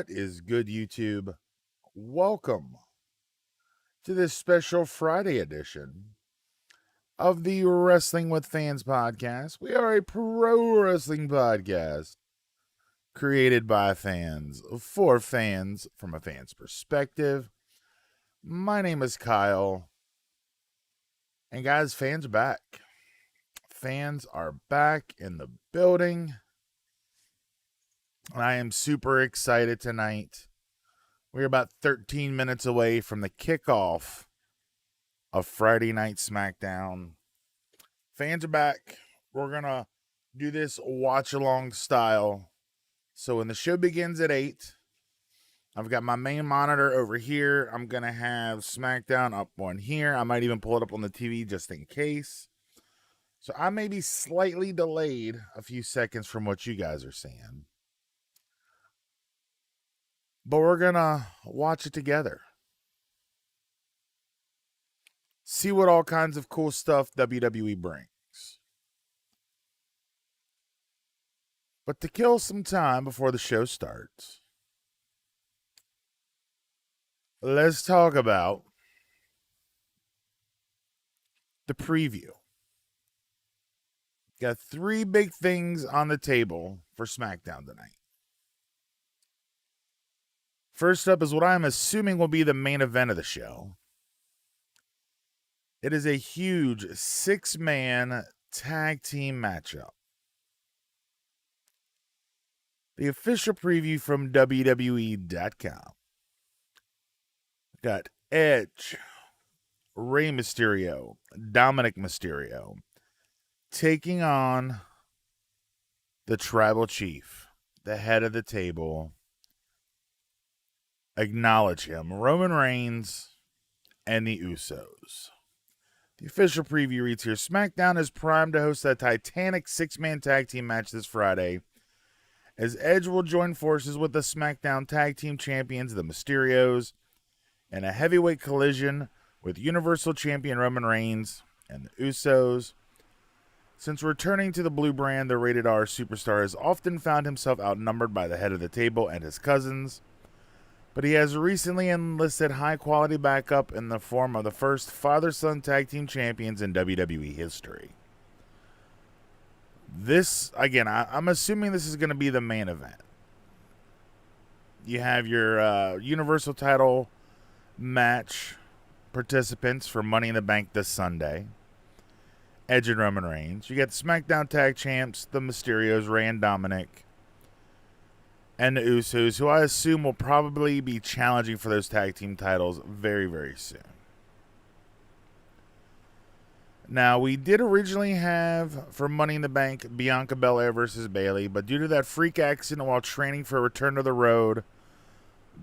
What is good, YouTube? Welcome to this special Friday edition of the Wrestling with Fans podcast. We are a pro wrestling podcast created by fans for fans from a fan's perspective. My name is Kyle. And guys, fans are back. Fans are back in the building. And I am super excited tonight. We're about 13 minutes away from the kickoff of Friday Night Smackdown. Fans are back. We're going to do this watch-along style. So when the show begins at 8, I've got my main monitor over here. I'm going to have Smackdown up on here. I might even pull it up on the TV just in case. So I may be slightly delayed a few seconds from what you guys are seeing. But we're going to watch it together. See what all kinds of cool stuff WWE brings. But to kill some time before the show starts, let's talk about the preview. Got 3 big things on the table for SmackDown tonight. First up is what I'm assuming will be the main event of the show. It is a huge 6-man tag team matchup. The official preview from WWE.com. Got Edge, Rey Mysterio, Dominic Mysterio taking on the Tribal Chief, the head of the table. Acknowledge him, Roman Reigns and the Usos. The official preview reads here: SmackDown is primed to host a titanic 6-man tag team match this Friday, as Edge will join forces with the SmackDown tag team champions, the Mysterios, in a heavyweight collision with Universal Champion Roman Reigns and the Usos. Since returning to the blue brand, the rated R superstar has often found himself outnumbered by the head of the table and his cousins, but he has recently enlisted high-quality backup in the form of the first father-son tag team champions in WWE history. This, again, I'm assuming this is going to be the main event. You have your Universal title match participants for Money in the Bank this Sunday. Edge and Roman Reigns. You got the SmackDown tag champs, the Mysterios, Rey and Dominic, and the Usos, who I assume will probably be challenging for those tag team titles very, very soon. Now, we did originally have, for Money in the Bank, Bianca Belair versus Bayley, but due to that freak accident while training for a return to the road,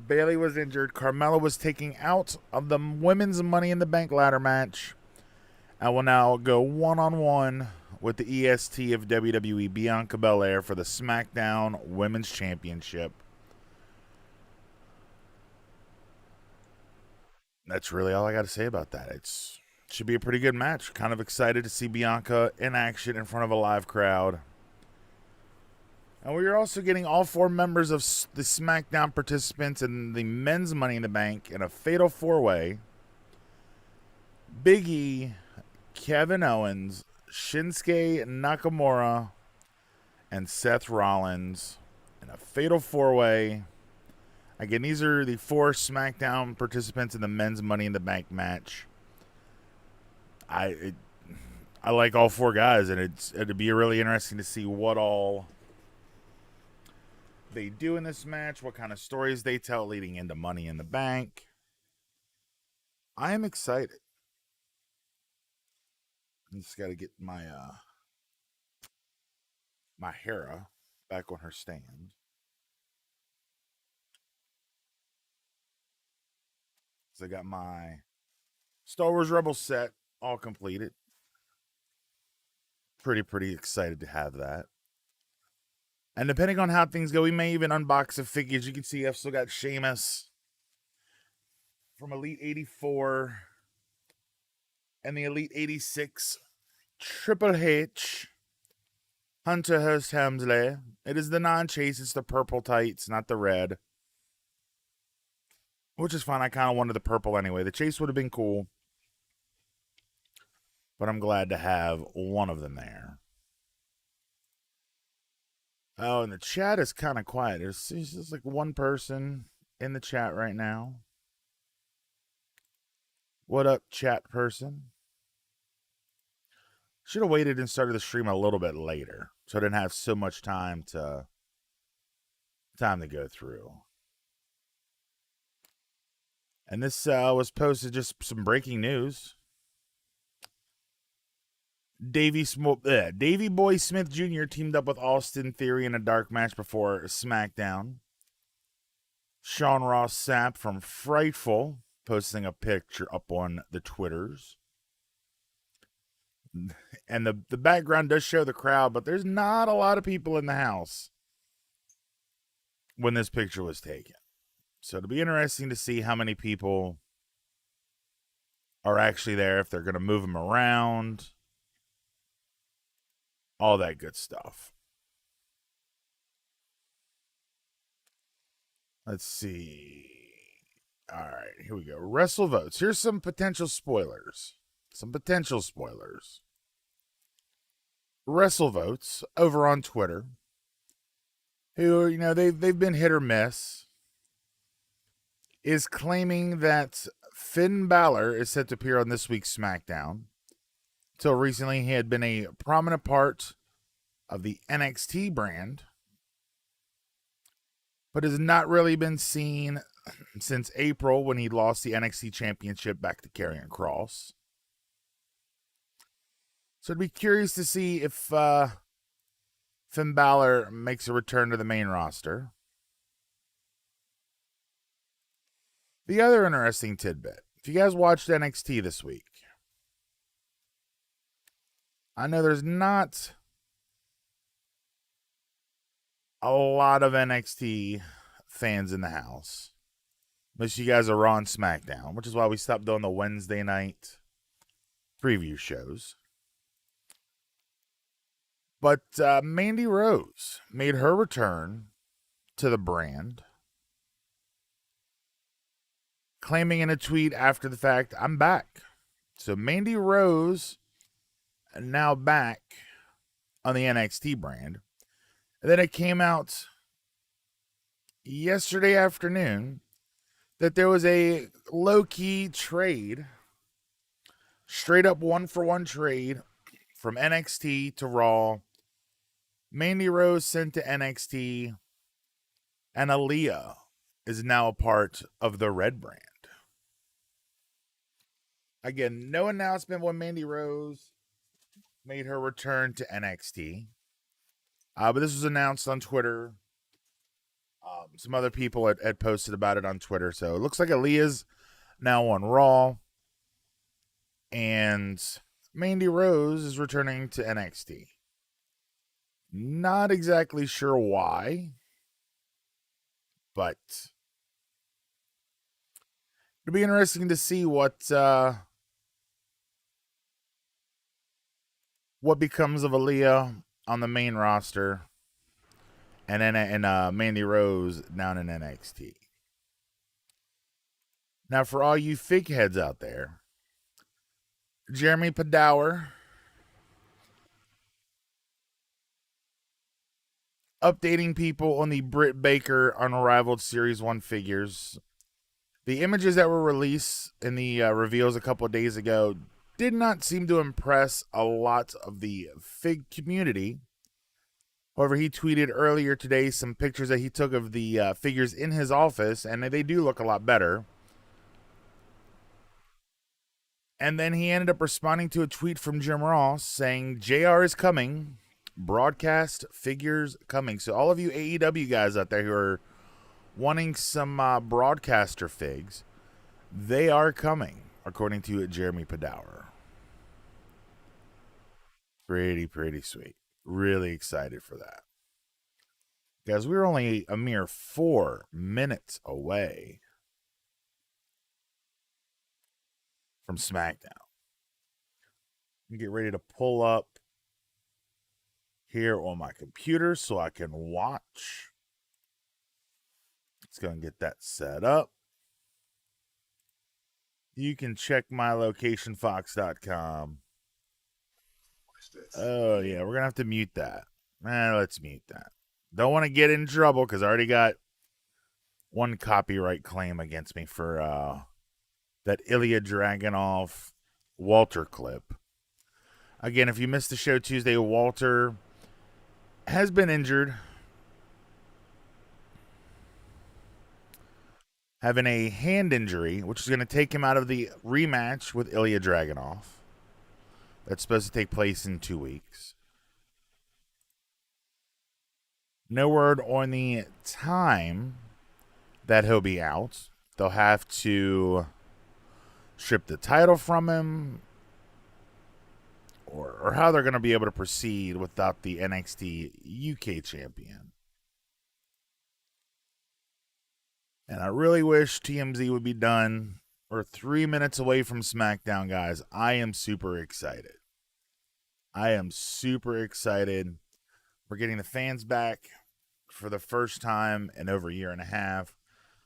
Bayley was injured. Carmella was taken out of the women's Money in the Bank ladder match, and will now go one-on-one with the EST of WWE, Bianca Belair, for the SmackDown Women's Championship. That's really all I got to say about that. It should be a pretty good match. Kind of excited to see Bianca in action in front of a live crowd. And we are also getting all 4 members of the SmackDown participants in the men's Money in the Bank in a fatal 4-way. Big E, Kevin Owens, Shinsuke Nakamura, and Seth Rollins in a fatal 4-way. Again, these are the 4 SmackDown participants in the men's Money in the Bank match. I like all 4 guys, and it'd be really interesting to see what all they do in this match, what kind of stories they tell leading into Money in the Bank. I am excited. I just got to get my my Hera back on her stand. So I got my Star Wars Rebels set all completed. Pretty excited to have that. And depending on how things go, we may even unbox the figures. You can see I've still got Sheamus from Elite 84 and the Elite 86 Triple H Hunter Hearst Helmsley. It is the non-chase. It's the purple tights, not the red. which is fine. I kind of wanted the purple anyway. The chase would have been cool, but I'm glad to have one of them there. Oh, and the chat is kind of quiet. There's just like one person in the chat right now. What up, chat person? Should have waited and started the stream a little bit later, so I didn't have so much time to go through. And this was posted, just some breaking news. Davey Boy Smith Jr. teamed up with Austin Theory in a dark match before Smackdown. Sean Ross Sapp from Frightful posting a picture up on the Twitters. And the background does show the crowd, but there's not a lot of people in the house when this picture was taken. So it'll be interesting to see how many people are actually there, if they're going to move them around, all that good stuff. Let's see. All right, here we go. Wrestle votes. Here's some potential spoilers. Wrestle votes over on Twitter, who, they've been hit or miss, is claiming that Finn Balor is set to appear on this week's SmackDown. Till recently, he had been a prominent part of the NXT brand, but has not really been seen since April, when he lost the NXT Championship back to Karrion Kross. So I'd be curious to see if Finn Balor makes a return to the main roster. The other interesting tidbit, if you guys watched NXT this week, I know there's not a lot of NXT fans in the house. Most of you guys are Raw and SmackDown, which is why we stopped doing the Wednesday night preview shows. But Mandy Rose made her return to the brand, claiming in a tweet after the fact, "I'm back." So Mandy Rose now back on the NXT brand. And then it came out yesterday afternoon that there was a low-key trade, straight up one-for-one trade from NXT to Raw. Mandy Rose sent to NXT, and Aaliyah is now a part of the Red brand. Again, no announcement when Mandy Rose made her return to NXT. But this was announced on Twitter. Some other people had posted about it on Twitter. So it looks like Aaliyah's now on Raw. And Mandy Rose is returning to NXT. Not exactly sure why, but it'll be interesting to see what becomes of Aaliyah on the main roster, and then Mandy Rose down in NXT. Now, for all you fig heads out there, Jeremy Padower updating people on the Britt Baker Unrivaled Series 1 figures. The images that were released in the reveals a couple of days ago did not seem to impress a lot of the fig community. However, he tweeted earlier today some pictures that he took of the figures in his office, and they do look a lot better. And then he ended up responding to a tweet from Jim Ross saying, "JR is coming. Broadcast figures coming." So all of you AEW guys out there who are wanting some broadcaster figs, they are coming, according to Jeremy Padower. Pretty sweet. Really excited for that. Guys, we're only a mere 4 minutes away from SmackDown. Get ready to pull up here on my computer so I can watch. Let's go and get that set up. You can check mylocationfox.com. Oh, yeah, we're going to have to mute that. Let's mute that. Don't want to get in trouble because I already got one copyright claim against me for that Ilya Dragunov Walter clip. Again, if you missed the show Tuesday, Walter has been injured, having a hand injury, which is going to take him out of the rematch with Ilya Dragunov. That's supposed to take place in 2 weeks. No word on the time that he'll be out. They'll have to strip the title from him, or how they're going to be able to proceed without the NXT UK champion. And I really wish TMZ would be done. We're 3 minutes away from SmackDown, guys. I am super excited. We're getting the fans back for the first time in over a year and a half.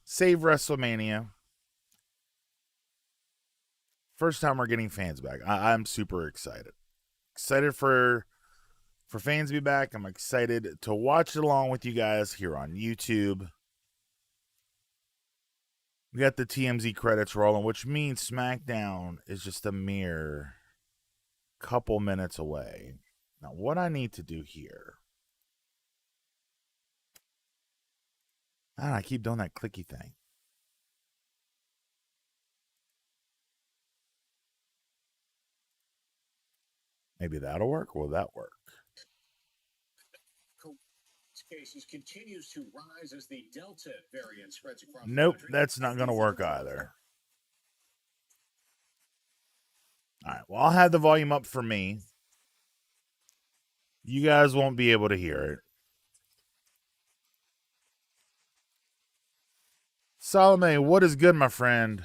Save WrestleMania. First time we're getting fans back. I'm super excited. Excited for fans to be back. I'm excited to watch it along with you guys here on YouTube. We got the TMZ credits rolling, which means SmackDown is just a mere couple minutes away. Now, what I need to do here... I keep doing that clicky thing. Maybe that'll work. Will that work? Cases continues to rise as the Delta variant spreads across. Nope, that's not going to work either. All right, well, I'll have the volume up for me. You guys won't be able to hear it. Salome, what is good, my friend?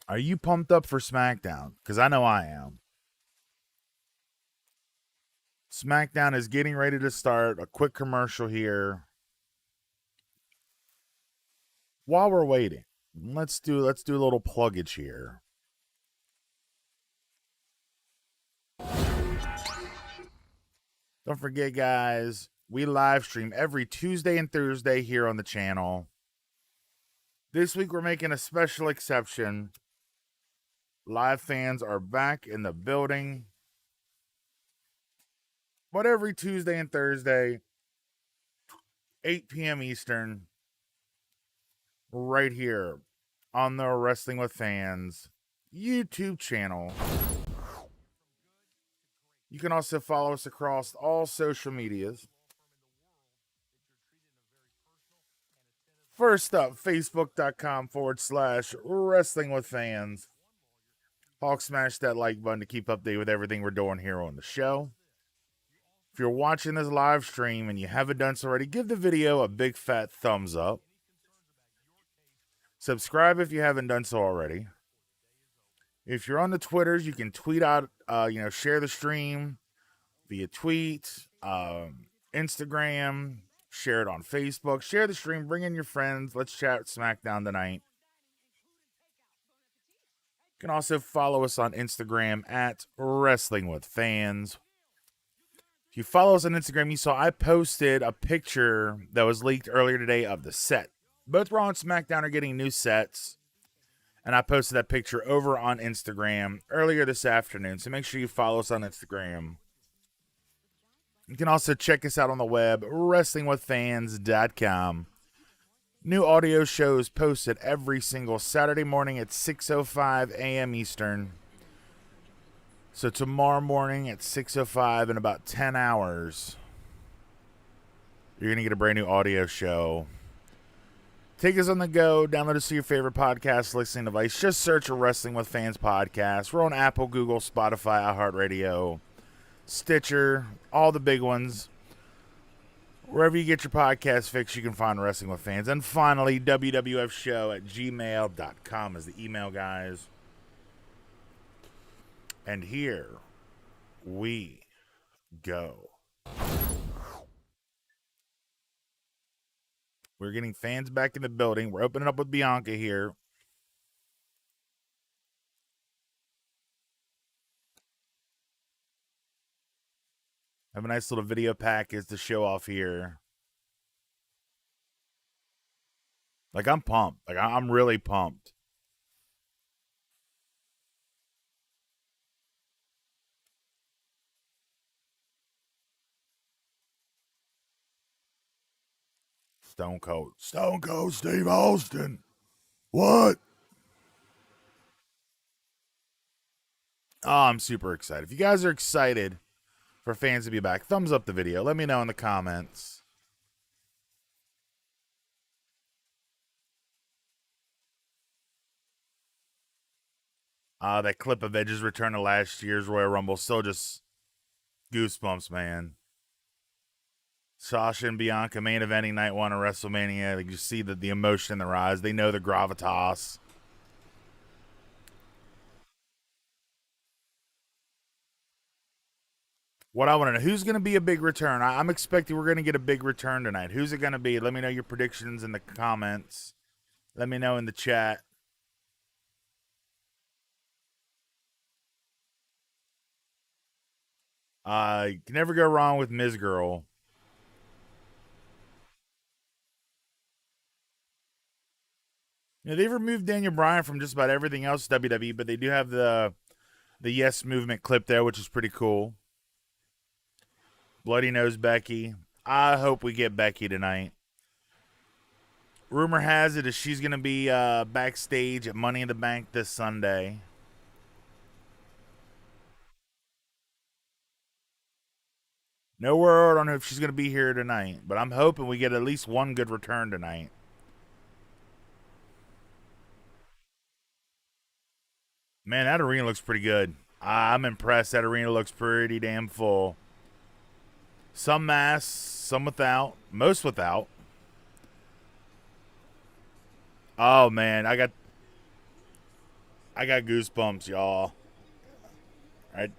Are you pumped up for SmackDown? Because I know I am. SmackDown is getting ready to start. A quick commercial here. While we're waiting, let's do a little pluggage here. Don't forget, guys, we live stream every Tuesday and Thursday here on the channel. This week we're making a special exception. Live fans are back in the building. But every Tuesday and Thursday, 8 p.m. Eastern, right here on the Wrestling with Fans YouTube channel. You can also follow us across all social medias. First up, Facebook.com/Wrestling with Fans. Hawk, smash that like button to keep updated with everything we're doing here on the show. If you're watching this live stream and you haven't done so already, give the video a big fat thumbs up. Subscribe if you haven't done so already. If you're on the Twitters, you can tweet out, share the stream via tweet, Instagram, share it on Facebook, share the stream, bring in your friends. Let's chat SmackDown tonight. You can also follow us on Instagram at Wrestling with Fans. If you follow us on Instagram, you saw I posted a picture that was leaked earlier today of the set. Both Raw and SmackDown are getting new sets. And I posted that picture over on Instagram earlier this afternoon. So make sure you follow us on Instagram. You can also check us out on the web, WrestlingWithFans.com. New audio shows posted every single Saturday morning at 6:05 a.m. Eastern. So tomorrow morning at 6:05 in about 10 hours, you're going to get a brand new audio show. Take us on the go. Download us to your favorite podcast listening device. Just search a Wrestling with Fans podcast. We're on Apple, Google, Spotify, iHeartRadio, Stitcher, all the big ones. Wherever you get your podcast fix, you can find Wrestling with Fans. And finally, wwfshow@gmail.com is the email, guys. And here we go. We're getting fans back in the building. We're opening up with Bianca here. Have a nice little video package to show off here. Like, I'm pumped. Like, I'm really pumped. Stone Cold. Stone Cold Steve Austin. What? Oh, I'm super excited. If you guys are excited for fans to be back, thumbs up the video. Let me know in the comments. That clip of Edge's return to last year's Royal Rumble still just goosebumps, man. Sasha and Bianca main eventing night one of WrestleMania. Like, you see the emotion in their eyes. They know the gravitas. What I want to know, who's going to be a big return? I'm expecting we're going to get a big return tonight. Who's it going to be? Let me know your predictions in the comments. Let me know in the chat. You can never go wrong with Ms. Girl. You know, they've removed Daniel Bryan from just about everything else WWE, but they do have the Yes Movement clip there, which is pretty cool. Bloody Nose Becky. I hope we get Becky tonight. Rumor has it is she's going to be backstage at Money in the Bank this Sunday. No word on if she's going to be here tonight, but I'm hoping we get at least one good return tonight. Man, that arena looks pretty good. I'm impressed. That arena looks pretty damn full. Some masks, some without, most without. Oh man, I got goosebumps, y'all. Right?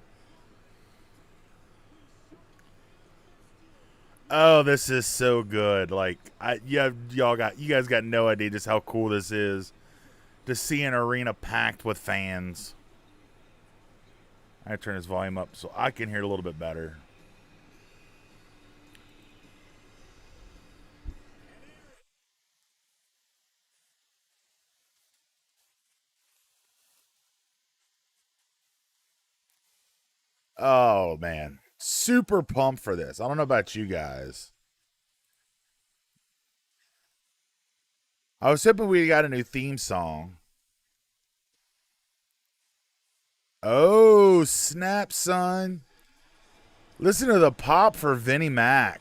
Oh, this is so good. Like, you guys got no idea just how cool this is to see an arena packed with fans. I turn his volume up so I can hear it a little bit better. Oh man, super pumped for this. I don't know about you guys. I was hoping we got a new theme song. Oh, snap, son. Listen to the pop for Vinnie Mac.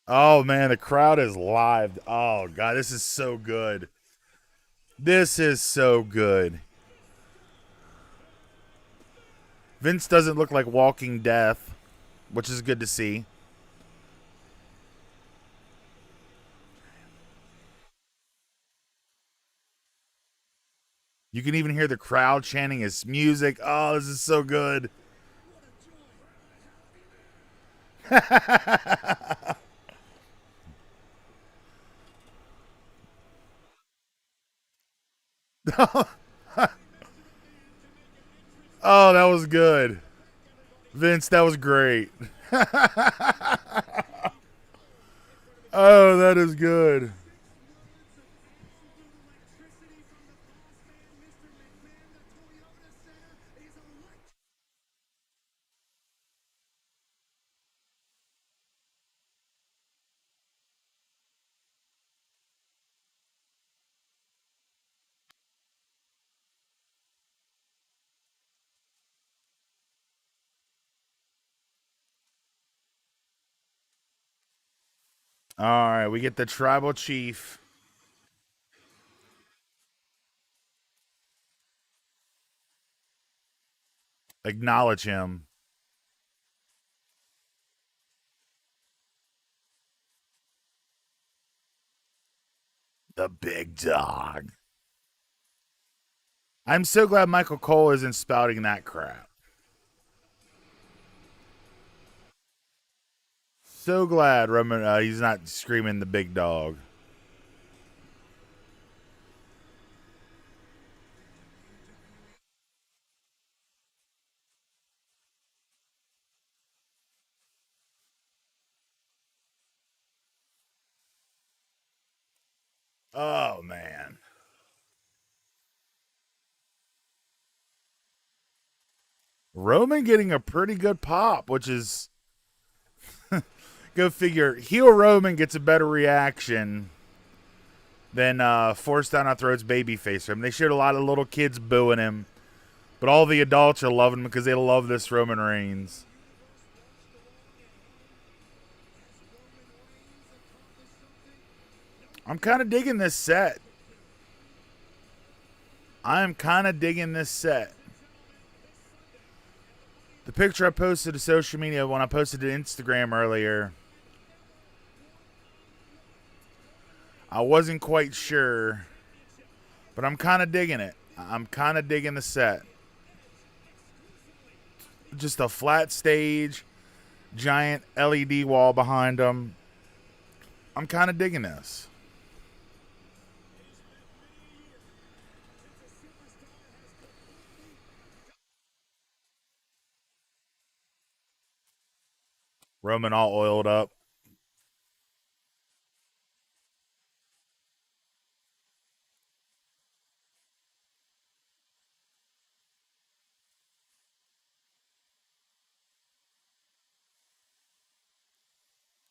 Oh man, the crowd is live. Oh god, this is so good. This is so good. Vince doesn't look like walking death, which is good to see. You can even hear the crowd chanting his music. Oh, this is so good. Oh, that was good. Vince, that was great. Oh, that is good. All right, we get the tribal chief. Acknowledge him. The big dog. I'm so glad Michael Cole isn't spouting that crap. So glad Roman he's not screaming the big dog. Oh man. Roman getting a pretty good pop, which is go figure. Heel Roman gets a better reaction than forced down our throats babyface Roman. They showed a lot of little kids booing him, but all the adults are loving him because they love this Roman Reigns. I'm kind of digging this set. I am kind of digging this set. The picture I posted to social media when I posted to Instagram earlier, I wasn't quite sure, but I'm kind of digging it. I'm kind of digging the set. Just a flat stage, giant LED wall behind them. I'm kind of digging this. Roman all oiled up.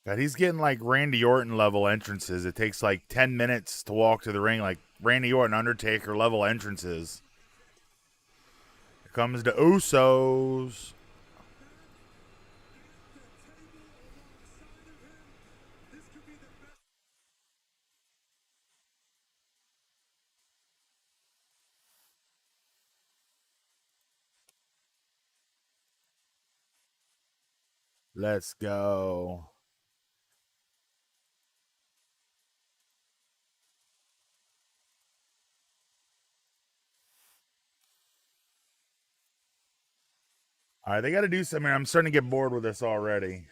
God, he's getting like Randy Orton level entrances. It takes like 10 minutes to walk to the ring, like Randy Orton, Undertaker level entrances. Here comes the Usos. Let's go. All right, they got to do something. I'm starting to get bored with this already.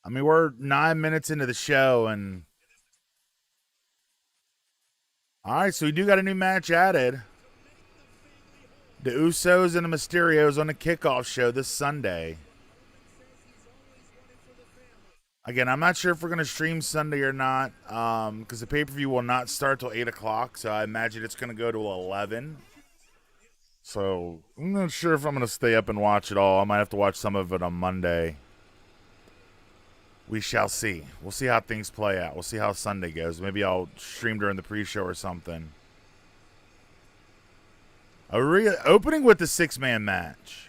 I mean, we're 9 minutes into the show, and all right, so we do got a new match added. The Usos and the Mysterios on the kickoff show this Sunday. Again, I'm not sure if we're going to stream Sunday or not, because the pay per view will not start till 8 o'clock, so I imagine it's going to go to 11. So I'm not sure if I'm going to stay up and watch it all. I might have to watch some of it on Monday. We shall see. We'll see how things play out. We'll see how Sunday goes. Maybe I'll stream during the pre-show or something. Opening with the 6-man match.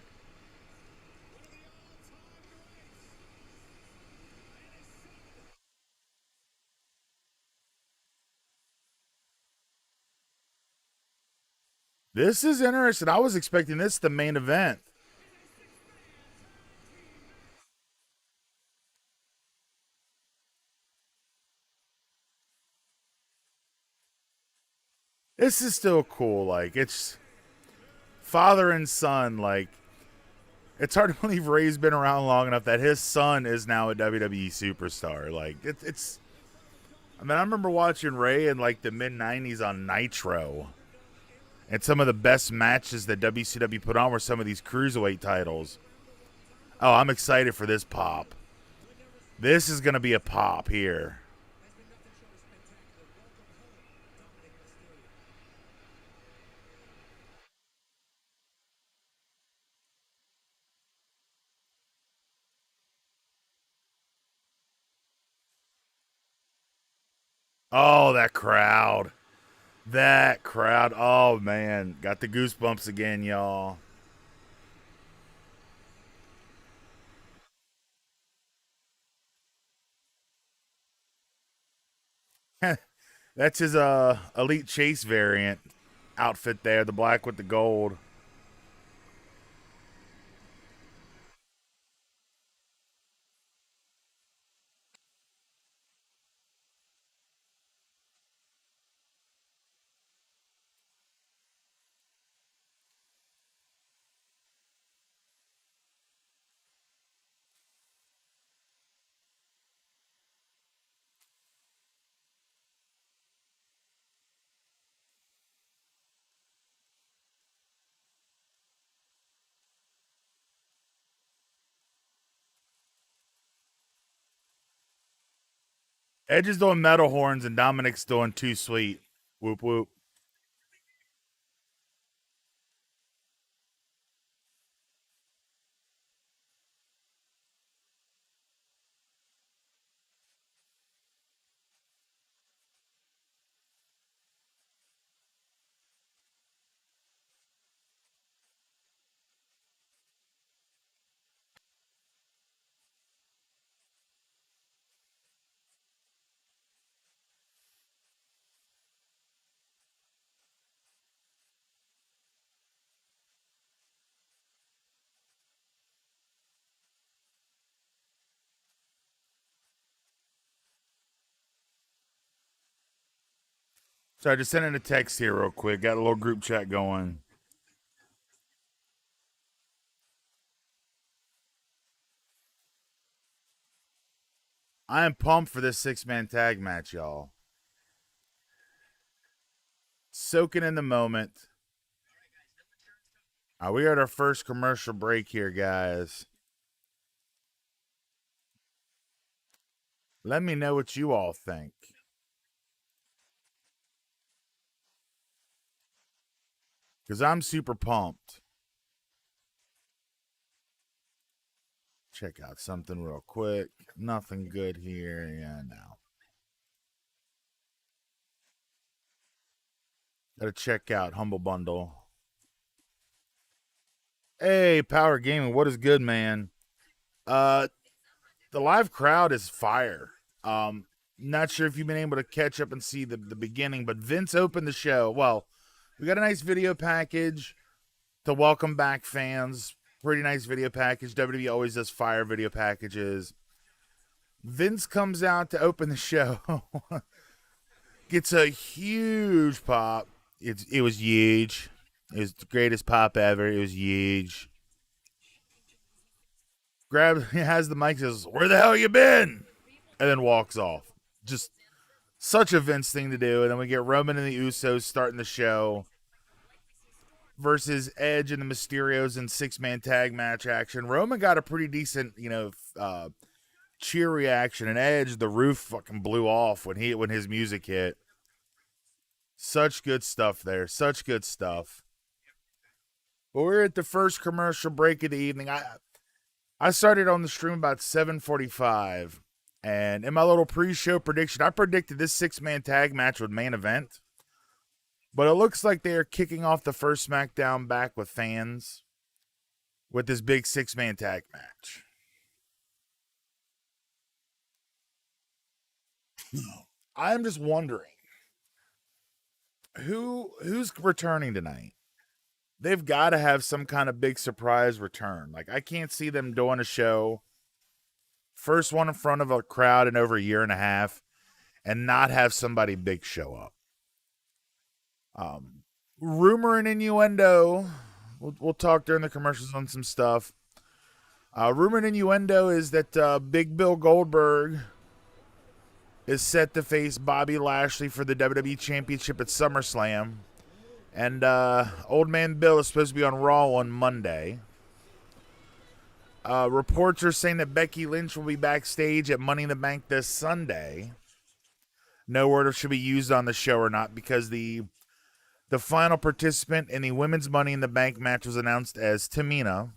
This is interesting. I was expecting this the main event. This is still cool. Like, it's father and son. Like, it's hard to believe Ray's been around long enough that his son is now a WWE superstar. Like, it's. I mean, I remember watching Ray in like the mid '90s on Nitro, and some of the best matches that WCW put on were some of these cruiserweight titles. Oh, I'm excited for this pop. This is gonna be a pop here. Oh, that crowd. That crowd. Oh, man. Got the goosebumps again, y'all. That's his Elite Chase variant outfit there, the black with the gold. Edge is doing metal horns and Dominic's doing Too Sweet. Whoop whoop. So I just sent in a text here real quick. Got a little group chat going. I am pumped for this 6-man tag match, y'all. Soaking in the moment. We are at our first commercial break here, guys. Let me know what you all think. Because I'm super pumped. Check out something real quick. Nothing good here. Yeah, no. Gotta check out Humble Bundle. Hey, Power Gaming, what is good, man? The live crowd is fire. Not sure if you've been able to catch up and see the beginning, but Vince opened the show. Well, we got a nice video package to welcome back fans. Pretty nice video package. WWE always does fire video packages. Vince comes out to open the show. Gets a huge pop. It was huge. It was the greatest pop ever. It was huge. Has the mic, says, "Where the hell you been?" And then walks off. Just such a Vince thing to do. And then we get Roman and the Usos starting the show versus Edge and the Mysterios in 6-man tag match action. Roman got a pretty decent, cheer reaction, and Edge, the roof fucking blew off when his music hit. Such good stuff there. Such good stuff. But we're at the first commercial break of the evening. I started on the stream about 7:45, and in my little pre-show prediction, I predicted this 6-man tag match would main event. But it looks like they are kicking off the first Smackdown back with fans with this big 6-man tag match. I'm just wondering who's returning tonight. They've got to have some kind of big surprise return. Like, I can't see them doing a show, first one in front of a crowd in over a year and a half, and not have somebody big show up. Rumor and innuendo. We'll talk during the commercials on some stuff. Rumor and innuendo is that Big Bill Goldberg is set to face Bobby Lashley for the WWE Championship at SummerSlam. And Old Man Bill is supposed to be on Raw on Monday. Reports are saying that Becky Lynch will be backstage at Money in the Bank this Sunday. No word if she'll be used on the show or not, because the final participant in the women's Money in the Bank match was announced as Tamina.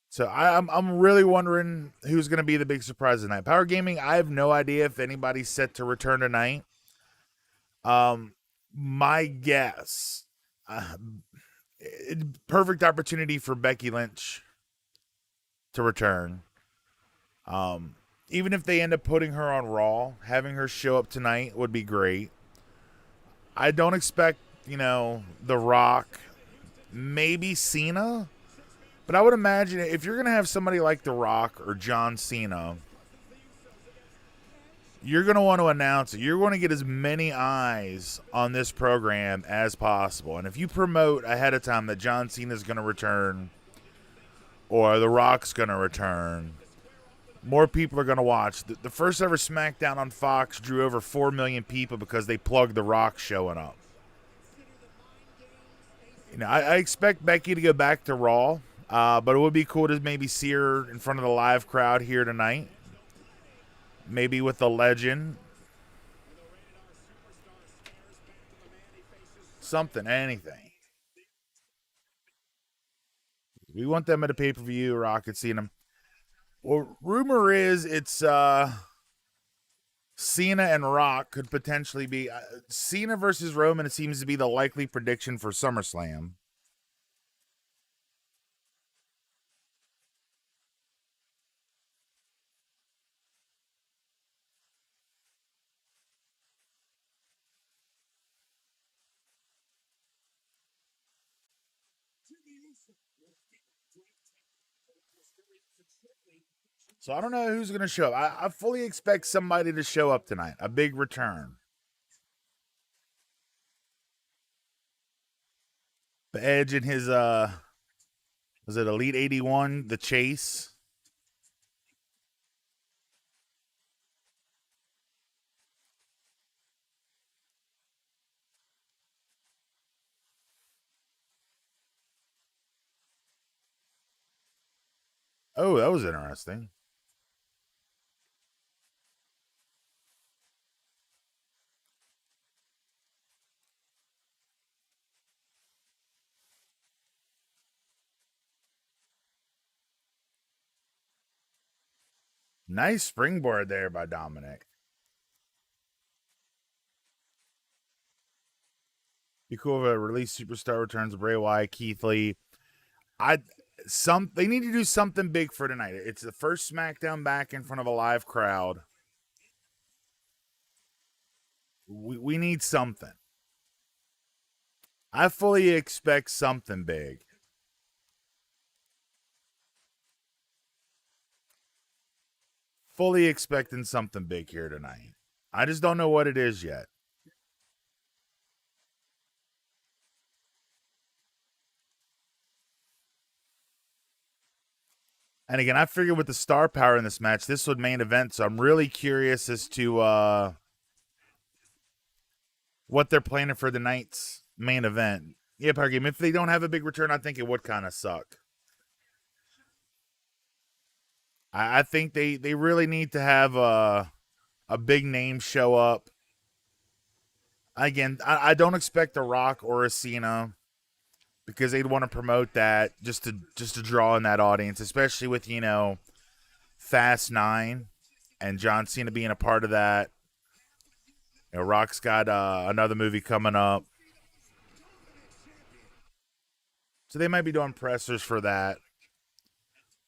So I'm really wondering who's going to be the big surprise tonight. Power Gaming, I have no idea if anybody's set to return tonight. My guess, perfect opportunity for Becky Lynch to return. Even if they end up putting her on Raw, having her show up tonight would be great. I don't expect, The Rock, maybe Cena. But I would imagine if you're going to have somebody like The Rock or John Cena, you're going to want to announce it. You're going to get as many eyes on this program as possible. And if you promote ahead of time that John Cena's going to return or The Rock's going to return, more people are going to watch. The first ever SmackDown on Fox drew over 4 million people because they plugged The Rock showing up. I expect Becky to go back to Raw. But it would be cool to maybe see her in front of the live crowd here tonight. maybe with the legend. Something, anything. We want them at a pay-per-view. Rocket seeing them. Well, rumor is it's Cena and Rock could potentially be Cena versus Roman. It seems to be the likely prediction for SummerSlam. So I don't know who's going to show up. I fully expect somebody to show up tonight. A big return. The Edge in his was it Elite 81, the chase? Oh, that was interesting. Nice springboard there by Dominic. Be cool if a release superstar returns Bray Wyatt, Keith Lee. They need to do something big for tonight. It's the first SmackDown back in front of a live crowd. We need something. I fully expect something big. Fully expecting something big here tonight. I just don't know what it is yet. And again, I figured with the star power in this match, this would main event. So I'm really curious as to what they're planning for the night's main event. Yeah, Power Game. If they don't have a big return, I think it would kind of suck. I think they really need to have a big name show up. Again, I don't expect a Rock or a Cena because they'd want to promote that just to draw in that audience, especially with Fast 9 and John Cena being a part of that. Rock's got another movie coming up, so they might be doing pressers for that.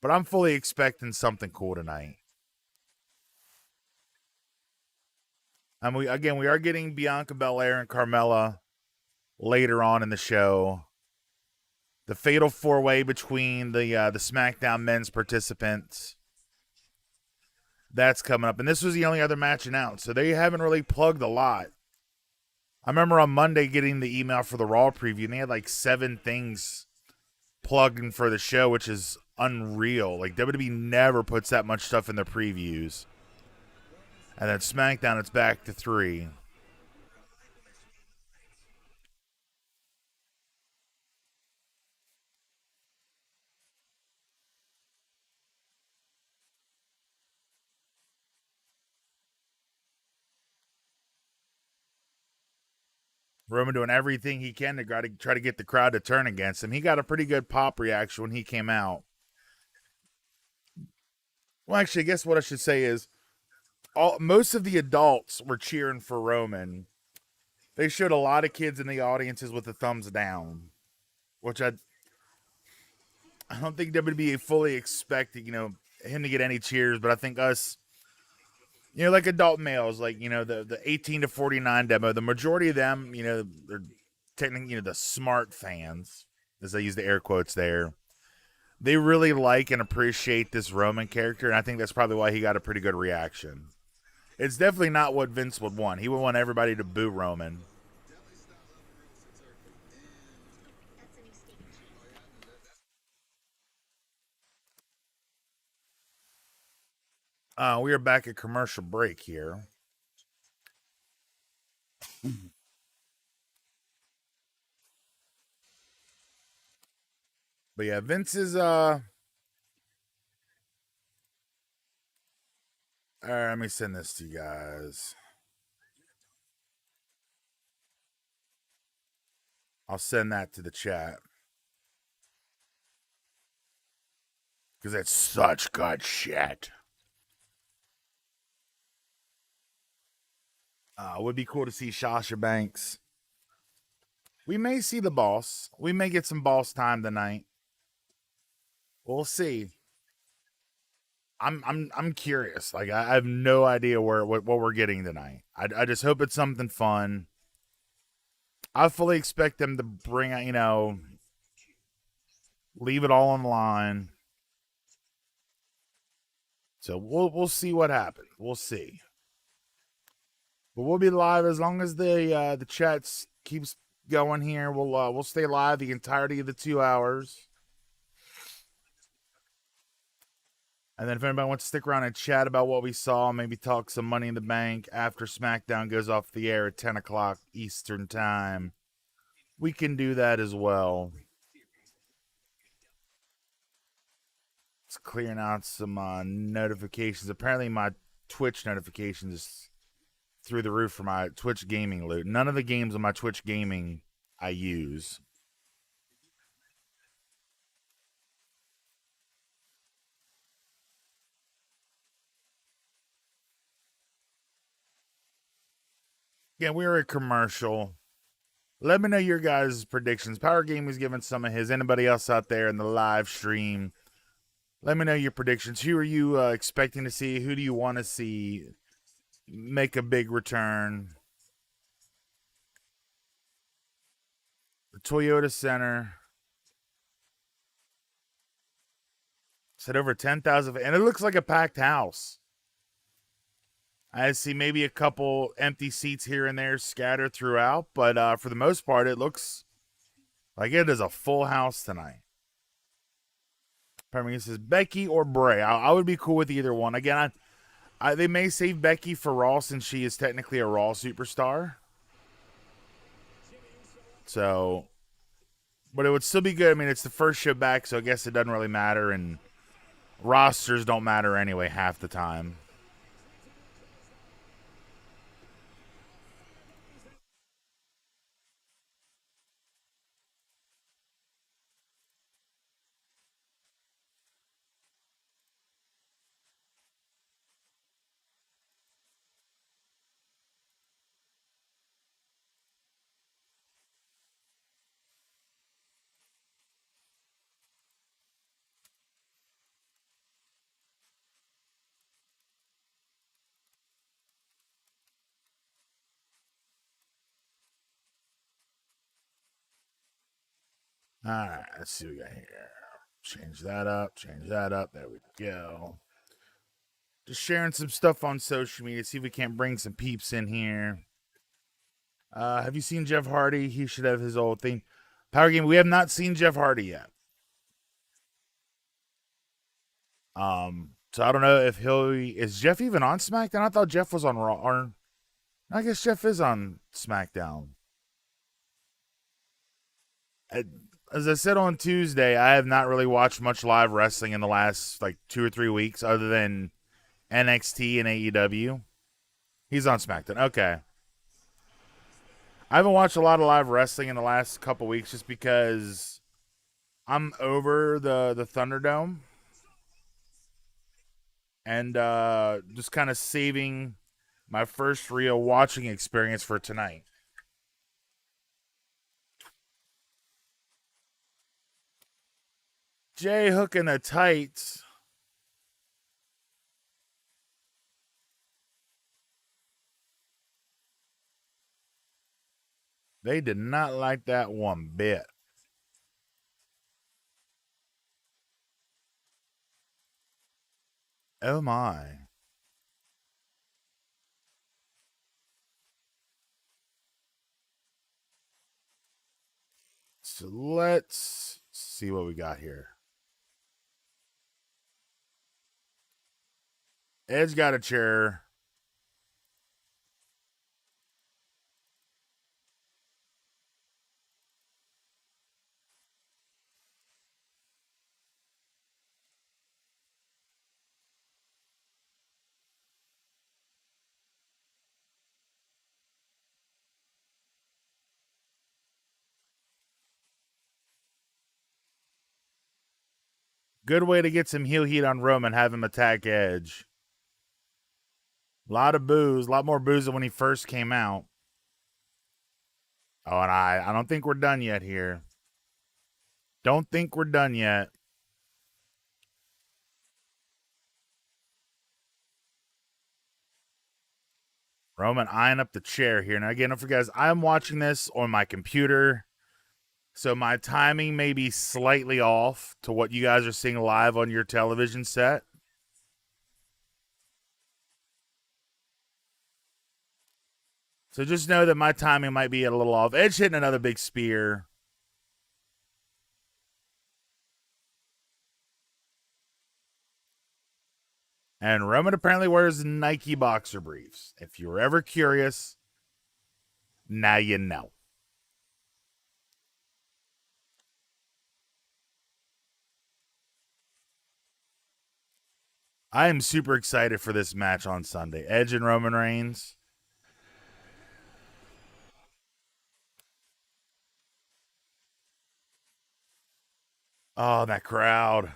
But I'm fully expecting something cool tonight. And we are getting Bianca Belair and Carmella later on in the show. The fatal 4-way between the SmackDown men's participants. That's coming up. And this was the only other match announced, so they haven't really plugged a lot. I remember on Monday getting the email for the Raw preview, and they had like 7 things plugged in for the show, which is unreal. Like, WWE never puts that much stuff in their previews. And then SmackDown, it's back to 3. Roman doing everything he can to try to get the crowd to turn against him. He got a pretty good pop reaction when he came out. Well, actually, I guess what I should say is most of the adults were cheering for Roman. They showed a lot of kids in the audiences with the thumbs down, which I don't think WWE fully expected, him to get any cheers, but I think us, like adult males, like, the 18 to 49 demo, the majority of them, they're technically, the smart fans, as I use the air quotes there. They really like and appreciate this Roman character, and I think that's probably why he got a pretty good reaction. It's definitely not what Vince would want. He would want everybody to boo Roman. We are back at commercial break here. But yeah, Vince is All right, let me send this to you guys. I'll send that to the chat because it's such good shit. Would be cool to see Sasha Banks. We may see the boss. We may get some boss time tonight. We'll see. I'm curious. Like I have no idea what we're getting tonight. I just hope it's something fun. I fully expect them to bring out, leave it all on the line. So we'll see what happens. We'll see. But we'll be live as long as the chat keeps going here. We'll stay live the entirety of the 2 hours. And then if anybody wants to stick around and chat about what we saw, maybe talk some Money in the Bank after SmackDown goes off the air at 10 o'clock Eastern Time, we can do that as well. It's clearing out some notifications. Apparently my Twitch notifications is through the roof for my Twitch gaming loot. None of the games on my Twitch gaming I use. Yeah, we were a commercial. Let me know your guys' predictions. Power Game was giving some of his. Anybody else out there in the live stream? Let me know your predictions. Who are you expecting to see? Who do you want to see make a big return? The Toyota Center said over 10,000, and it looks like a packed house. I see maybe a couple empty seats here and there scattered throughout, but for the most part, it looks like it is a full house tonight. Pardon me, it says Becky or Bray. I would be cool with either one. Again, they may save Becky for Raw since she is technically a Raw superstar. So, but it would still be good. I mean, it's the first show back, so I guess it doesn't really matter, and rosters don't matter anyway half the time. All right, let's see what we got here. Change that up. Change that up. There we go. Just sharing some stuff on social media. See if we can't bring some peeps in here. Have you seen Jeff Hardy? He should have his old thing. Power Game. We have not seen Jeff Hardy yet. So I don't know if is Jeff even on SmackDown? I thought Jeff was on Raw. Or I guess Jeff is on SmackDown. As I said on Tuesday, I have not really watched much live wrestling in the last like 2 or 3 weeks, other than NXT and AEW. He's on SmackDown. Okay. I haven't watched a lot of live wrestling in the last couple weeks just because I'm over the Thunderdome and just kind of saving my first real watching experience for tonight. Jay Hook in the tights. They did not like that one bit. Oh my. So let's see what we got here. Edge got a chair. Good way to get some heel heat on Roman, have him attack Edge. A lot of boos, a lot more boos than when he first came out. Oh, and I don't think we're done yet here. Don't think we're done yet. Roman eyeing up the chair here. Now, again, don't forget, guys, I'm watching this on my computer, so my timing may be slightly off to what you guys are seeing live on your television set. So just know that my timing might be a little off. Edge hitting another big spear. And Roman apparently wears Nike boxer briefs. If you were ever curious, now you know. I am super excited for this match on Sunday. Edge and Roman Reigns. Oh, that crowd.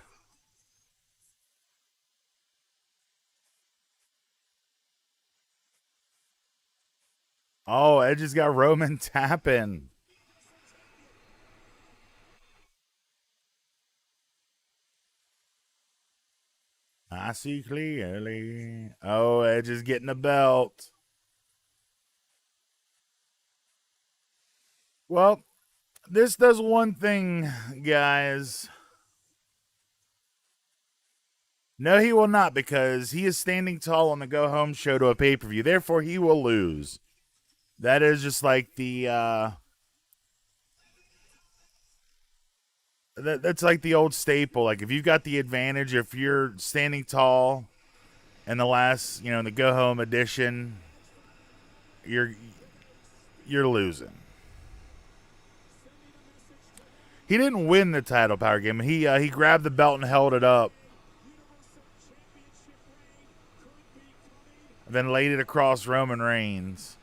Oh, Edge has got Roman tapping. I see clearly. Oh, Edge is getting a belt. Well, this does one thing, guys. No, he will not, because he is standing tall on the go home show to a pay-per-view. Therefore, he will lose. That is just like the that's like the old staple. Like, if you've got the advantage, if you're standing tall in the last, in the go home edition, you're losing. He didn't win the title power game. He grabbed the belt and held it up, and then laid it across Roman Reigns.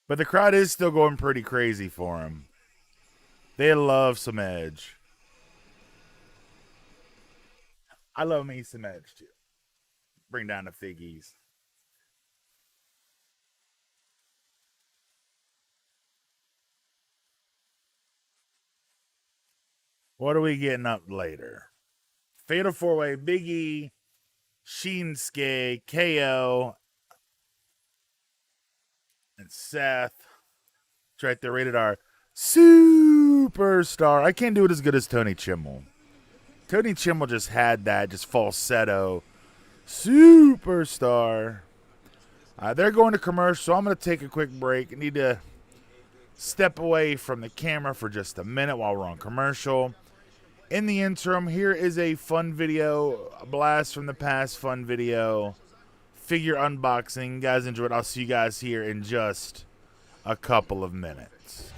But the crowd is still going pretty crazy for him. They love some Edge. I love me some Edge, too. Bring down the figgies. What are we getting up later? Fatal 4-Way, Big E, Shinsuke, KO, and Seth. It's right there, rated R. Superstar. I can't do it as good as Tony Chimmel. Tony Chimmel just had that, just falsetto. Superstar. They're going to commercial, so I'm going to take a quick break. I need to step away from the camera for just a minute while we're on commercial. In the interim, here is a fun video, a blast from the past fun video. Figure unboxing. You guys enjoy it. I'll see you guys here in just a couple of minutes.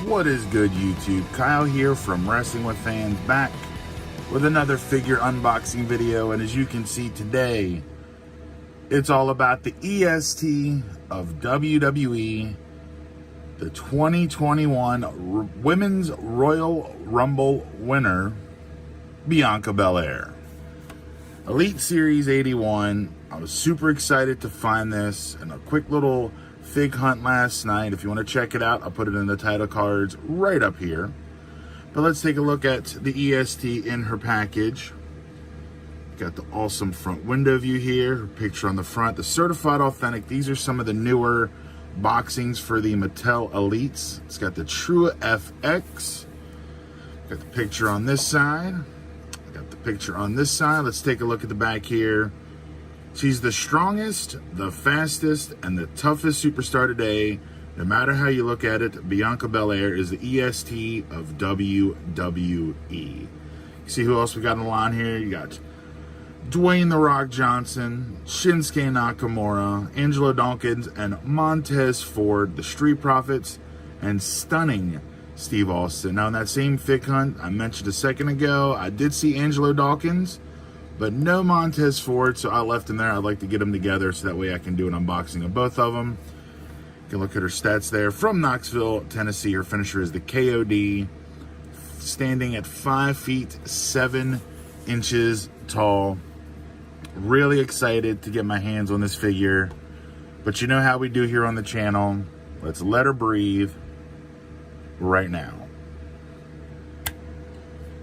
What is good, YouTube? Kyle here from Wrestling with Fans, back with another figure unboxing video. And as you can see today, it's all about the EST of WWE, the 2021 Women's Royal Rumble winner, Bianca Belair. Elite Series 81. I was super excited to find this in a quick little fig hunt last night. If you want to check it out, I'll put it in the title cards right up here. But let's take a look at the EST in her package. Got the awesome front window view here, her picture on the front, the certified authentic. These are some of the newer boxings for the Mattel Elites. It's got the True FX. Got the picture on this side. Got the picture on this side. Let's take a look at the back here. She's the strongest, the fastest, and the toughest superstar today. No matter how you look at it, Bianca Belair is the EST of WWE. See who else we got on the line here? You got Dwayne "The Rock" Johnson, Shinsuke Nakamura, Angelo Dawkins, and Montez Ford, the Street Profits, and stunning Steve Austin. Now, in that same Fick Hunt I mentioned a second ago, I did see Angelo Dawkins, but no Montez Ford, so I left him there. I'd like to get them together so that way I can do an unboxing of both of them. You can look at her stats there. From Knoxville, Tennessee, her finisher is the KOD, standing at 5 feet 7 inches tall. Really excited to get my hands on this figure, but you know how we do here on the channel. Let's let her breathe right now.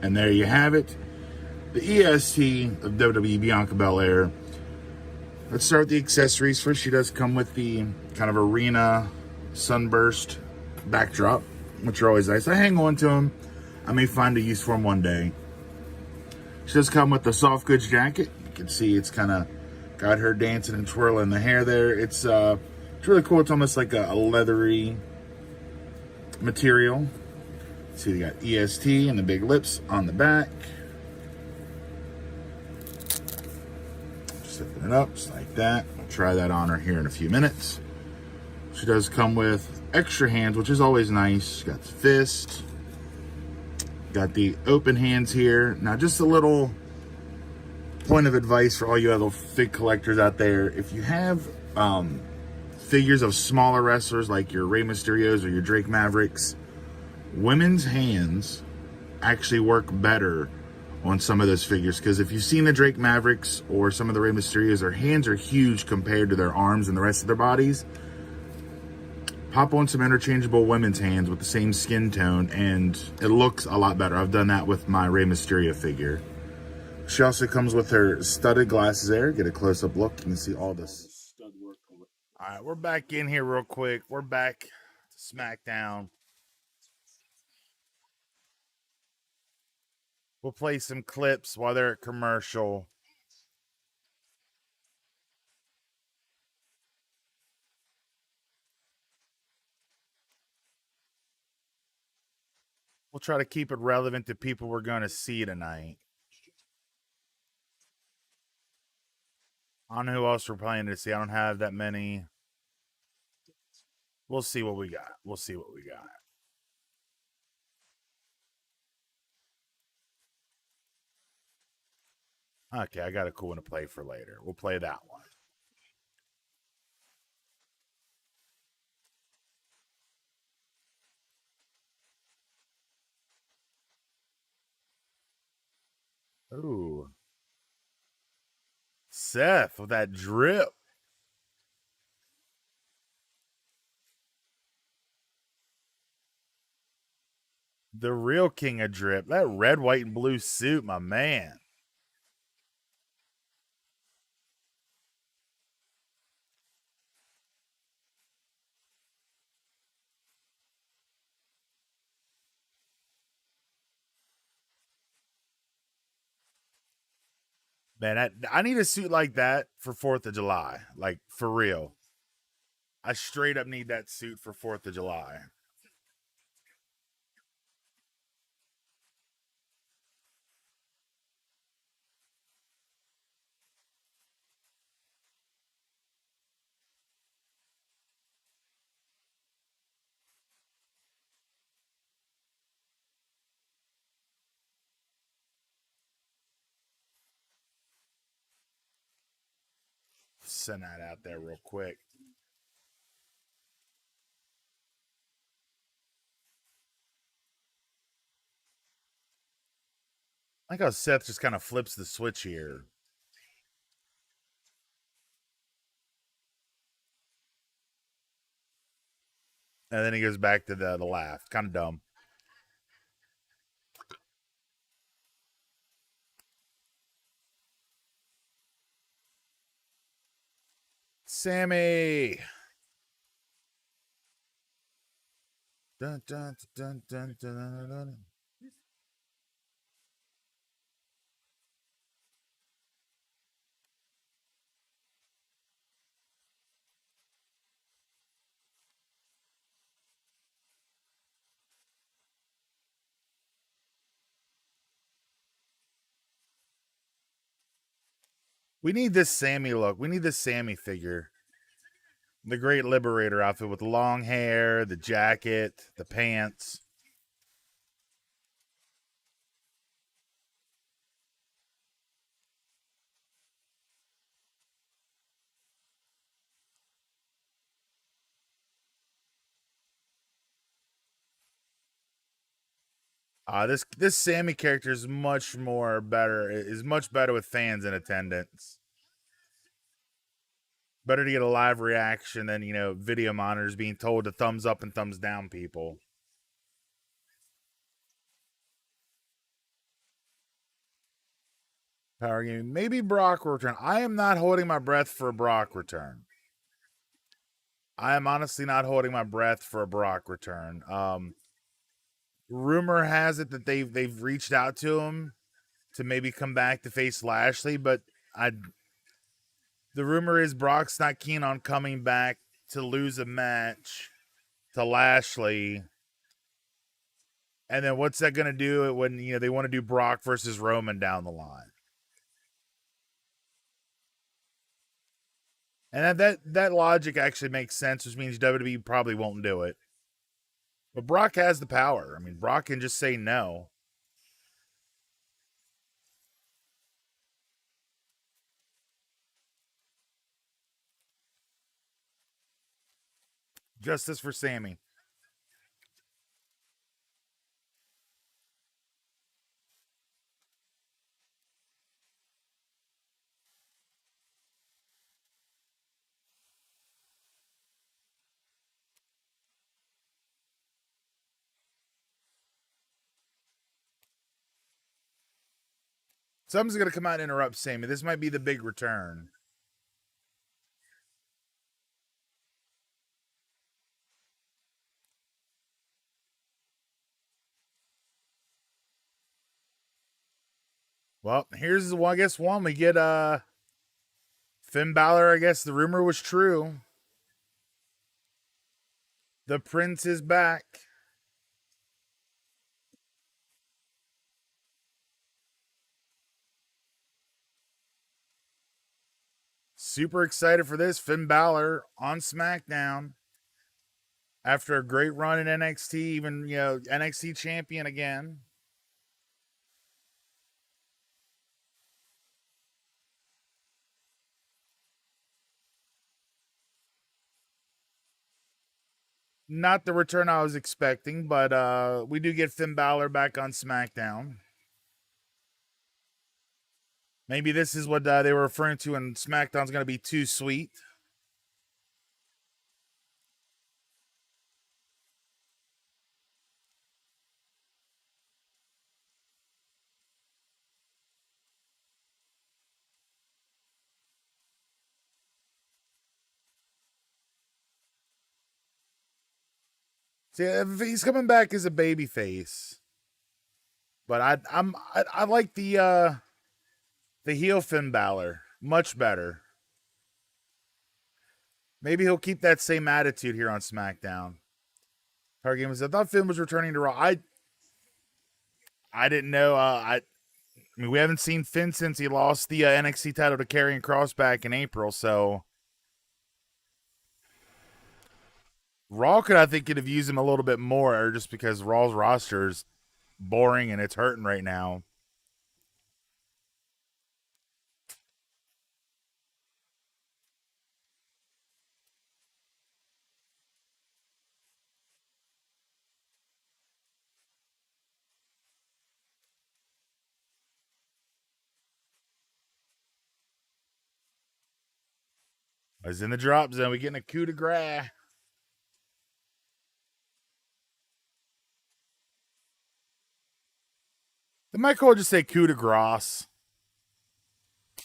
And there you have it, the EST of WWE Bianca Belair. Let's start with the accessories. First, she does come with the kind of arena sunburst backdrop, which are always nice. I hang on to them. I may find a use for them one day. She does come with the soft goods jacket. You can see it's kind of got her dancing and twirling the hair there. It's really cool. It's almost like a leathery material. See, they got EST and the big lips on the back. Just open it up just like that. I'll try that on her here in a few minutes. She does come with extra hands, which is always nice. She's got the fist. Got the open hands here. Now, just a little point of advice for all you other fig collectors out there. If you have figures of smaller wrestlers like your Rey Mysterios or your Drake Mavericks, women's hands actually work better on some of those figures, because if you've seen the Drake Mavericks or some of the Rey Mysterios, their hands are huge compared to their arms and the rest of their bodies. Pop on some interchangeable women's hands with the same skin tone and it looks a lot better. I've done that with my Rey Mysterio figure. She also comes with her studded glasses there. Get a close-up look. You can see all this stud work. All right, we're back in here real quick. We're back to SmackDown. We'll play some clips while they're at commercial. We'll try to keep it relevant to people we're going to see tonight. I don't know who else we're planning to see. I don't have that many. We'll see what we got. We'll see what we got. Okay, I got a cool one to play for later. We'll play that one. Ooh. Seth with that drip. The real king of drip. That red, white, and blue suit, my man. Man, I need a suit like that for 4th of July. Like, for real. I straight up need that suit for 4th of July. Send that out there real quick. I like how Seth just kind of flips the switch here. And then he goes back to the laugh. Kind of dumb. Sammy. Dun, dun, dun, dun, dun, dun, dun. We need this Sammy look. We need this Sammy figure. The Great Liberator outfit with long hair, the jacket, the pants. This Sammy character is much more better. Is much better with fans in attendance. Better to get a live reaction than video monitors being told to thumbs up and thumbs down people. Power game. Maybe Brock will return. I am not holding my breath for a Brock return. I am honestly not holding my breath for a Brock return. Rumor has it that they've reached out to him to maybe come back to face Lashley, but the rumor is Brock's not keen on coming back to lose a match to Lashley. And then what's that going to do when they want to do Brock versus Roman down the line? And that logic actually makes sense, which means WWE probably won't do it. But Brock has the power. I mean, Brock can just say no. Justice for Sammy. Someone's going to come out and interrupt Sammy. This might be the big return. Well, here's I guess one we get Finn Balor. I guess the rumor was true. The Prince is back. Super excited for this. Finn Balor on SmackDown after a great run in NXT, even NXT champion again. Not the return I was expecting, but we do get Finn Balor back on SmackDown. Maybe this is what they were referring to, and SmackDown's going to be too sweet. See, if he's coming back as a baby face, but I like the heel Finn Balor much better. Maybe he'll keep that same attitude here on SmackDown. Power Game was. I thought Finn was returning to Raw. I didn't know. I mean, we haven't seen Finn since he lost the NXT title to Karrion Kross back in April. So Raw I think, could have used him a little bit more, just because Raw's roster is boring and it's hurting right now. I was in the drop zone. We getting a coup de grace. Did Michael just say coup de grace?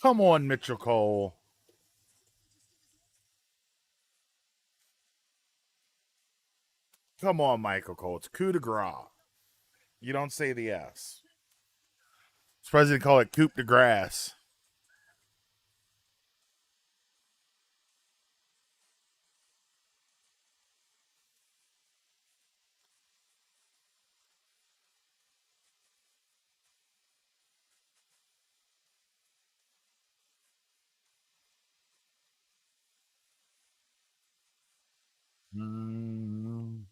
Come on, Mitchell Cole. Come on, Michael Cole. It's coup de grace. You don't say the S. Surprised they call it coup de grace. Mm.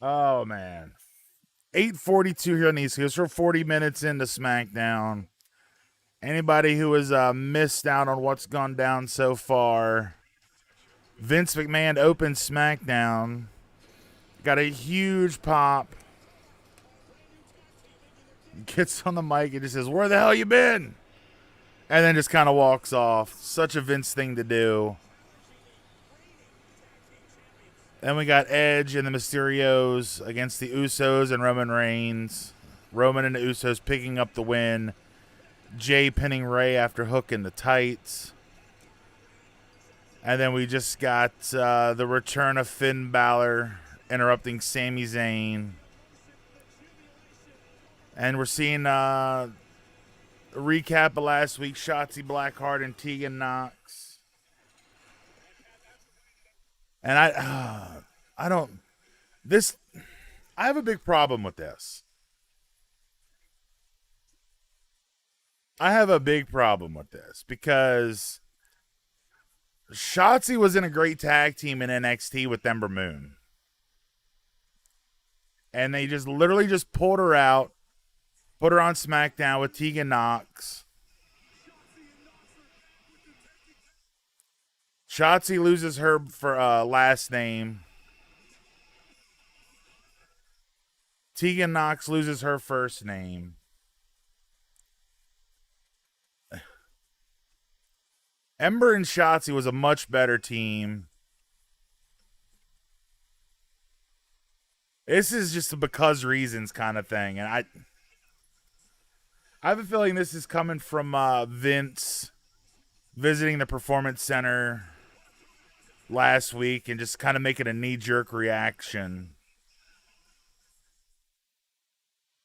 Oh man, 8:42 here on the East Coast. We're 40 minutes into SmackDown. Anybody who has missed out on what's gone down so far, Vince McMahon opened Smackdown, got a huge pop, gets on the mic and just says, "Where the hell you been?" And then just kind of walks off. Such a Vince thing to do. Then we got Edge and the Mysterios against the Usos and Roman Reigns. Roman and the Usos picking up the win. Jay pinning Ray after hooking the tights. And then we just got the return of Finn Balor interrupting Sami Zayn. And we're seeing a recap of last week. Shotzi Blackheart and Tegan Knox. And I have a big problem with this. I have a big problem with this because Shotzi was in a great tag team in NXT with Ember Moon. And they just literally just pulled her out, put her on SmackDown with Tegan Knox. Shotzi loses her for last name. Tegan Knox loses her first name. Ember and Shotzi was a much better team. This is just a because reasons kind of thing. And I have a feeling this is coming from Vince visiting the Performance Center last week and just kind of making a knee-jerk reaction.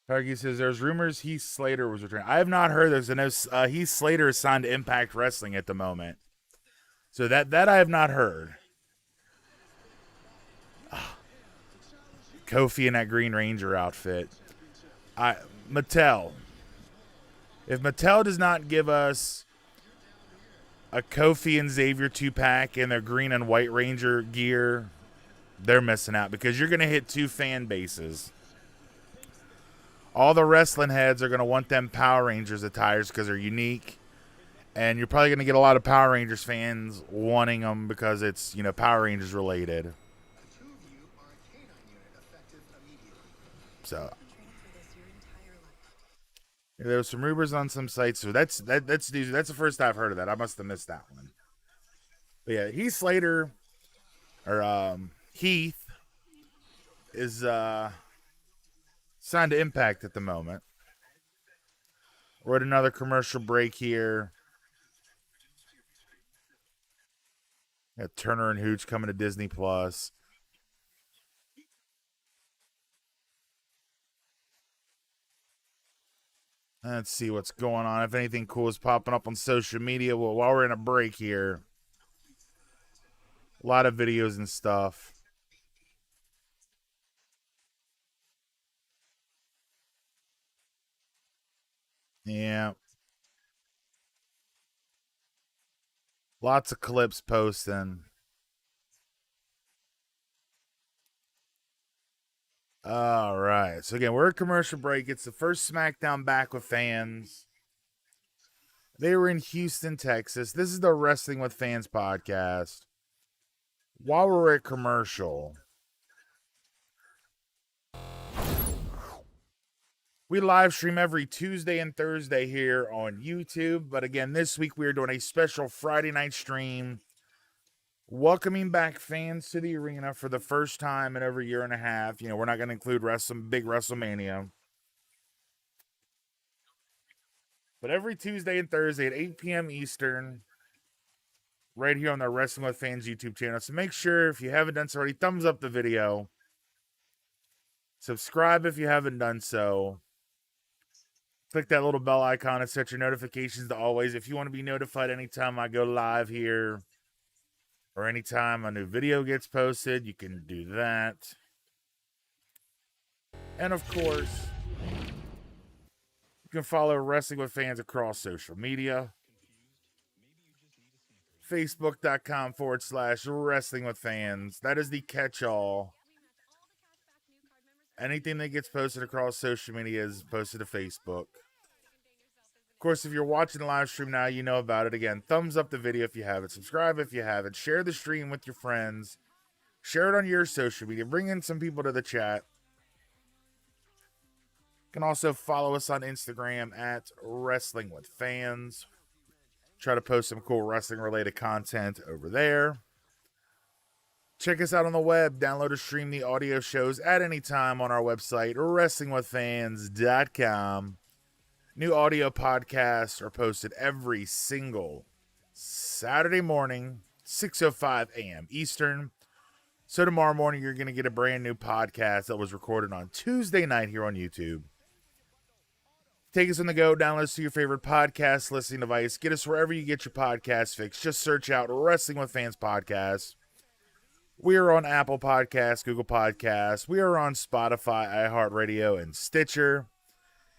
Targi says, there's rumors Heath Slater was returning. I have not heard this. I know Heath Slater is signed to Impact Wrestling at the moment. So that I have not heard. Kofi in that Green Ranger outfit. Mattel. If Mattel does not give us a Kofi and Xavier 2-pack in their Green and White Ranger gear, they're missing out because you're going to hit two fan bases. All the wrestling heads are going to want them Power Rangers attires because they're unique. And you're probably going to get a lot of Power Rangers fans wanting them because it's, Power Rangers related. So there was some rumors on some sites. So that's the first I've heard of that. I must have missed that one. But yeah, Heath Slater or Heath is signed to Impact at the moment. We're at another commercial break here. Got Turner and Hooch coming to Disney Plus. Let's see what's going on. If anything cool is popping up on social media while we're in a break here. A lot of videos and stuff. Yeah. Lots of clips posting. All right. So, again, we're at commercial break. It's the first SmackDown back with fans. They were in Houston, Texas. This is the Wrestling with Fans podcast. While we're at commercial, we live stream every Tuesday and Thursday here on YouTube. But again, this week we are doing a special Friday night stream welcoming back fans to the arena for the first time in over a year and a half. We're not going to include big WrestleMania. But every Tuesday and Thursday at 8 p.m. Eastern, right here on the Wrestling with Fans YouTube channel. So make sure, if you haven't done so already, thumbs up the video. Subscribe if you haven't done so. Click that little bell icon and set your notifications to always. If you want to be notified anytime I go live here or anytime a new video gets posted, you can do that. And of course, you can follow Wrestling with Fans across social media. Facebook.com/Wrestling with Fans. That is the catch-all. Anything that gets posted across social media is posted to Facebook. Of course, if you're watching the live stream now, you know about it. Again, thumbs up the video if you haven't. Subscribe if you haven't. Share the stream with your friends. Share it on your social media. Bring in some people to the chat. You can also follow us on Instagram at Wrestling with Fans. Try to post some cool wrestling related content over there. Check us out on the web. Download or stream the audio shows at any time on our website, wrestlingwithfans.com. New audio podcasts are posted every single Saturday morning, 6:05 a.m. Eastern. So tomorrow morning, you're going to get a brand new podcast that was recorded on Tuesday night here on YouTube. Take us on the go. Download us to your favorite podcast listening device. Get us wherever you get your podcast fix. Just search out Wrestling with Fans Podcast. We are on Apple Podcasts, Google Podcasts. We are on Spotify, iHeartRadio, and Stitcher.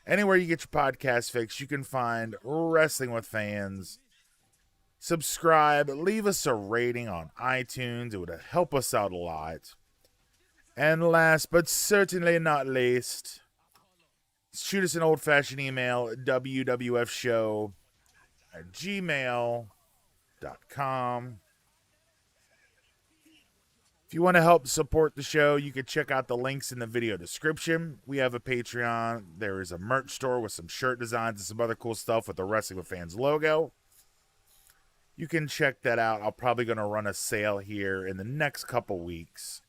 Anywhere you get your podcast fix, you can find Wrestling with Fans. Subscribe. Leave us a rating on iTunes. It would help us out a lot. And last but certainly not least, shoot us an old-fashioned email, wwfshow@gmail.com. If you want to help support the show, you can check out the links in the video description. We have a Patreon. There is a merch store with some shirt designs and some other cool stuff with the Wrestling with Fans logo. You can check that out. I'm probably going to run a sale here in the next couple weeks.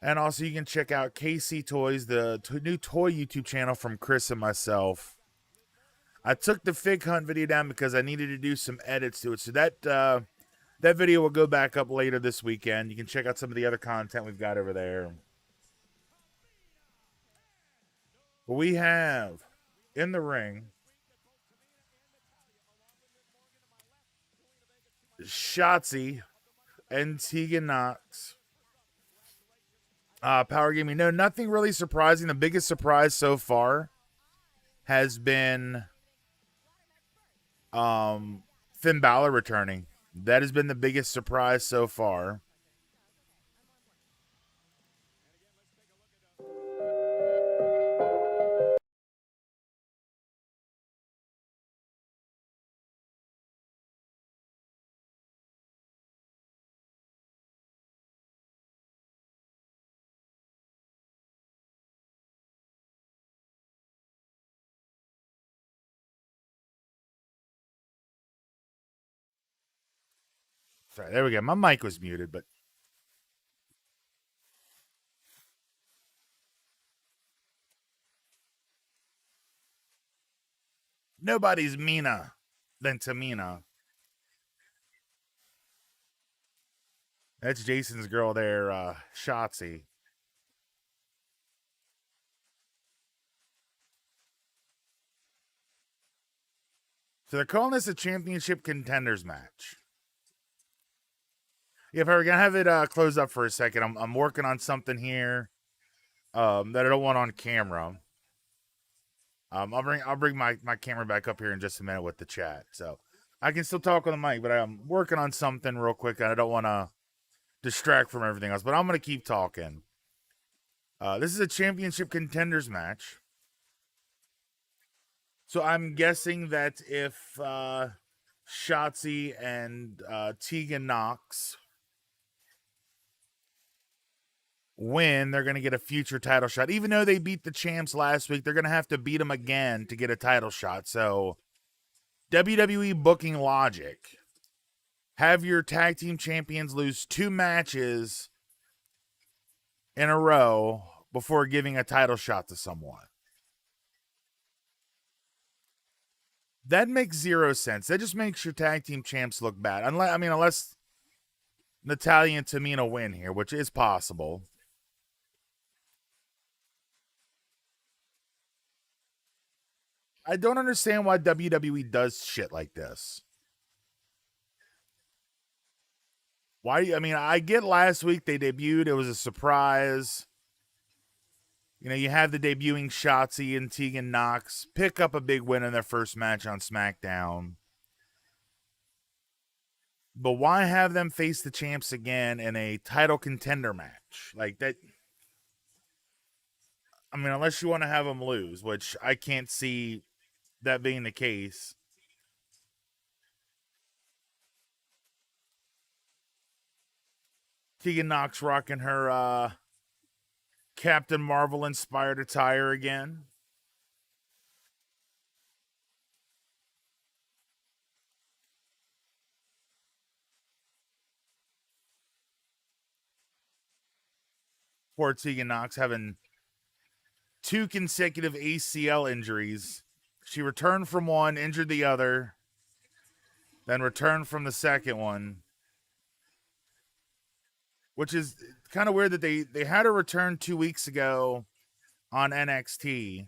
And also, you can check out KC Toys, the new toy YouTube channel from Chris and myself. I took the Fig Hunt video down because I needed to do some edits to it. So that video will go back up later this weekend. You can check out some of the other content we've got over there. We have in the ring Shotzi and Tegan Knox. Power Gaming. No, nothing really surprising. The biggest surprise so far has been Finn Balor returning. That has been the biggest surprise so far. Sorry, there we go. My mic was muted, but nobody's meaner than Tamina. That's Jason's girl there, Shotzi. So they're calling this a championship contenders match. Yeah, if I were going to have it closed up for a second, I'm working on something here that I don't want on camera. I'll bring my camera back up here in just a minute with the chat. So I can still talk on the mic, but I'm working on something real quick, and I don't want to distract from everything else. But I'm going to keep talking. This is a championship contenders match. So I'm guessing that if Shotzi and Tegan Knox win, they're going to get a future title shot. Even though they beat the champs last week, they're going to have to beat them again to get a title shot. So WWE booking logic. Have your tag team champions lose 2 matches in a row before giving a title shot to someone. That makes zero sense. That just makes your tag team champs look bad. Unless Natalya and Tamina win here, which is possible. I don't understand why WWE does shit like this. Why? I mean, I get last week they debuted. It was a surprise. You know, you have the debuting Shotzi and Tegan Knox pick up a big win in their first match on Smackdown. But why have them face the champs again in a title contender match? Like that. I mean, unless you want to have them lose, which I can't see that being the case. Tegan Nox rocking her Captain Marvel inspired attire again. Poor Tegan Nox having 2 consecutive ACL injuries. She returned from one, injured the other, then returned from the second one, which is kind of weird that they had her return 2 weeks ago on NXT,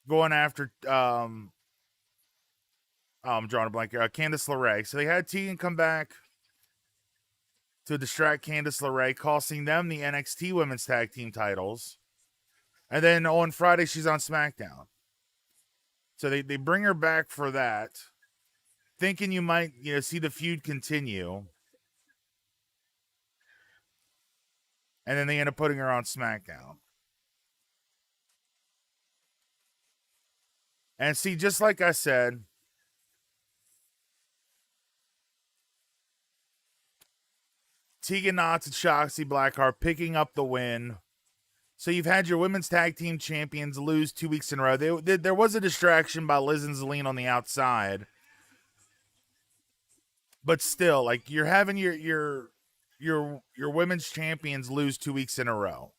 going after I'm drawing a blank. Candice LeRae. So they had Tegan come back to distract Candice LeRae, costing them the NXT Women's Tag Team titles. And then on Friday, she's on SmackDown. So they bring her back for that, thinking you might see the feud continue. And then they end up putting her on SmackDown. And see, just like I said, Tegan Nox and Shotzi Blackheart picking up the win. So you've had your women's tag team champions lose 2 weeks in a row. There was a distraction by Liz and Zelina on the outside, but still, like, you're having your women's champions lose 2 weeks in a row.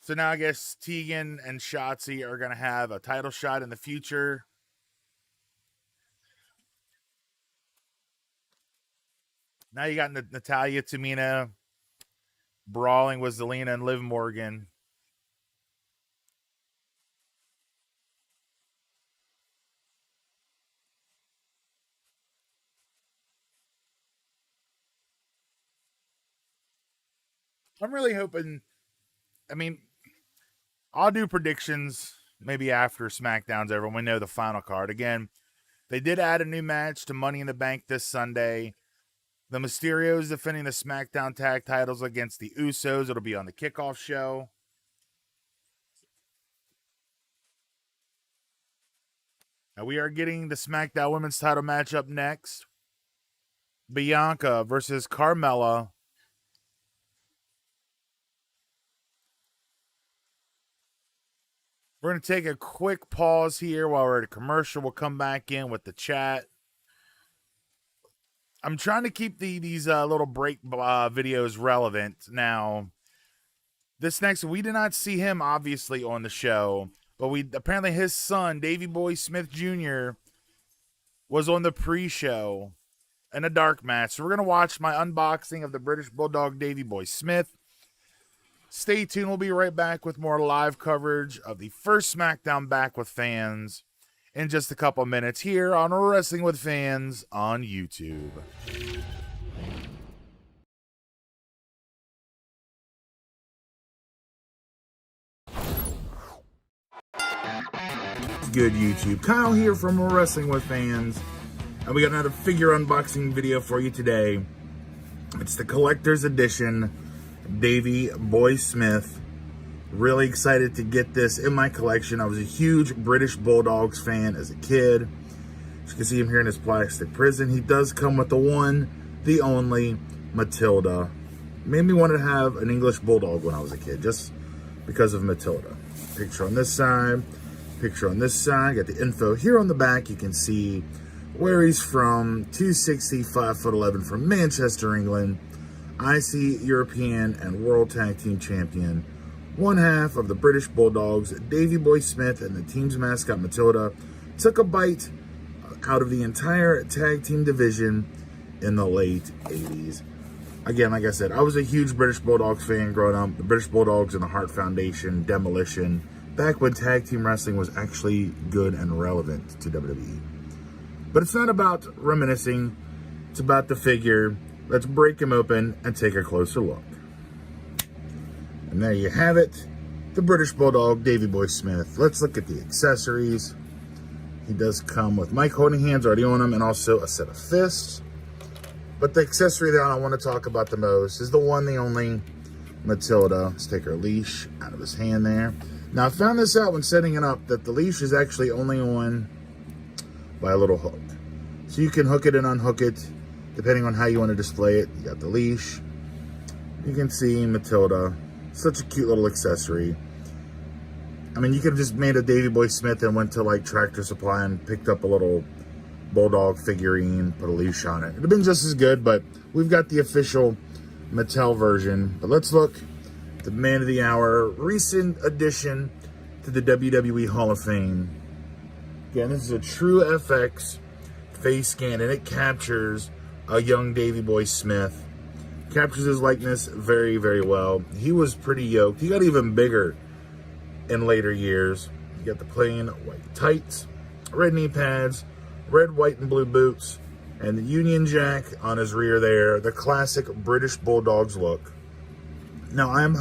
So now I guess Tegan and Shotzi are going to have a title shot in the future. Now you got Natalia, Tamina brawling with Zelina and Liv Morgan. I'm really hoping, I mean, I'll do predictions maybe after SmackDown's over when we know the final card. Again, they did add a new match to Money in the Bank this Sunday. The Mysterios defending the SmackDown tag titles against the Usos. It'll be on the kickoff show. Now we are getting the SmackDown Women's title match up next. Bianca versus Carmella. We're going to take a quick pause here while we're at a commercial. We'll come back in with the chat. I'm trying to keep these little break videos relevant. Now, this next, we did not see him obviously on the show, but apparently his son, Davey Boy Smith Jr., was on the pre-show in a dark match. So we're going to watch my unboxing of the British Bulldog Davey Boy Smith. Stay tuned. We'll be right back with more live coverage of the first SmackDown Back with Fans in just a couple minutes here on Wrestling with Fans on YouTube. Good YouTube. Kyle here from Wrestling with Fans. And we got another figure unboxing video for you today. It's the collector's edition Davey Boy Smith. Really excited to get this in my collection. I was a huge British Bulldogs fan as a kid. As you can see him here in his plastic prison. He does come with the one, the only Matilda. Made me want to have an English Bulldog when I was a kid, just because of Matilda. Picture on this side, picture on this side. Got the info here on the back. You can see where he's from. 260, 5'11" from Manchester, England. IC European and World Tag Team Champion. One half of the British Bulldogs, Davey Boy Smith, and the team's mascot Matilda took a bite out of the entire tag team division in the late 80s. Again, like I said, I was a huge British Bulldogs fan growing up. The British Bulldogs and the Hart Foundation, Demolition, back when tag team wrestling was actually good and relevant to WWE. But it's not about reminiscing. It's about the figure. Let's break him open and take a closer look. And there you have it, the British Bulldog, Davey Boy Smith. Let's look at the accessories. He does come with mic holding hands already on him and also a set of fists. But the accessory that I want to talk about the most is the one, the only Matilda. Let's take her leash out of his hand there. Now, I found this out when setting it up, that the leash is actually only on by a little hook. So you can hook it and unhook it depending on how you want to display it. You got the leash. You can see Matilda. Such a cute little accessory. I mean, you could have just made a Davey Boy Smith and went to like Tractor Supply and picked up a little bulldog figurine, put a leash on it. It'd have been just as good, but we've got the official Mattel version. But let's look at the man of the hour, recent addition to the WWE Hall of Fame. Again, this is a true FX face scan, and it captures a young Davey Boy Smith. Captures his likeness very, very well. He was pretty yoked. He got even bigger in later years. You got the plain white tights, red knee pads, red, white, and blue boots, and the Union Jack on his rear there. The classic British Bulldogs look. Now, I am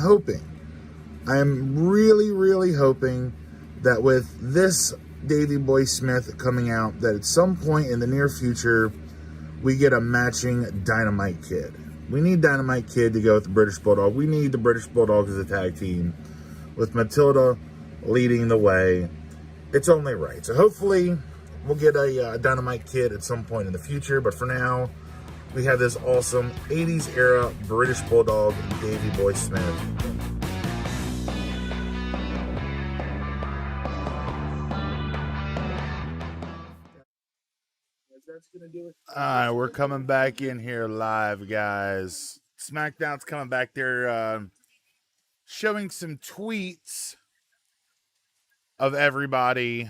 really, really hoping that with this Davey Boy Smith coming out, that at some point in the near future, we get a matching Dynamite Kid. We need Dynamite Kid to go with the British Bulldog. We need the British Bulldogs as a tag team with Matilda leading the way. It's only right. So hopefully we'll get a Dynamite Kid at some point in the future. But for now, we have this awesome 80s era British Bulldog Davey Boy Smith. Alright, we're coming back in here live, guys. Smackdown's coming back there, showing some tweets of everybody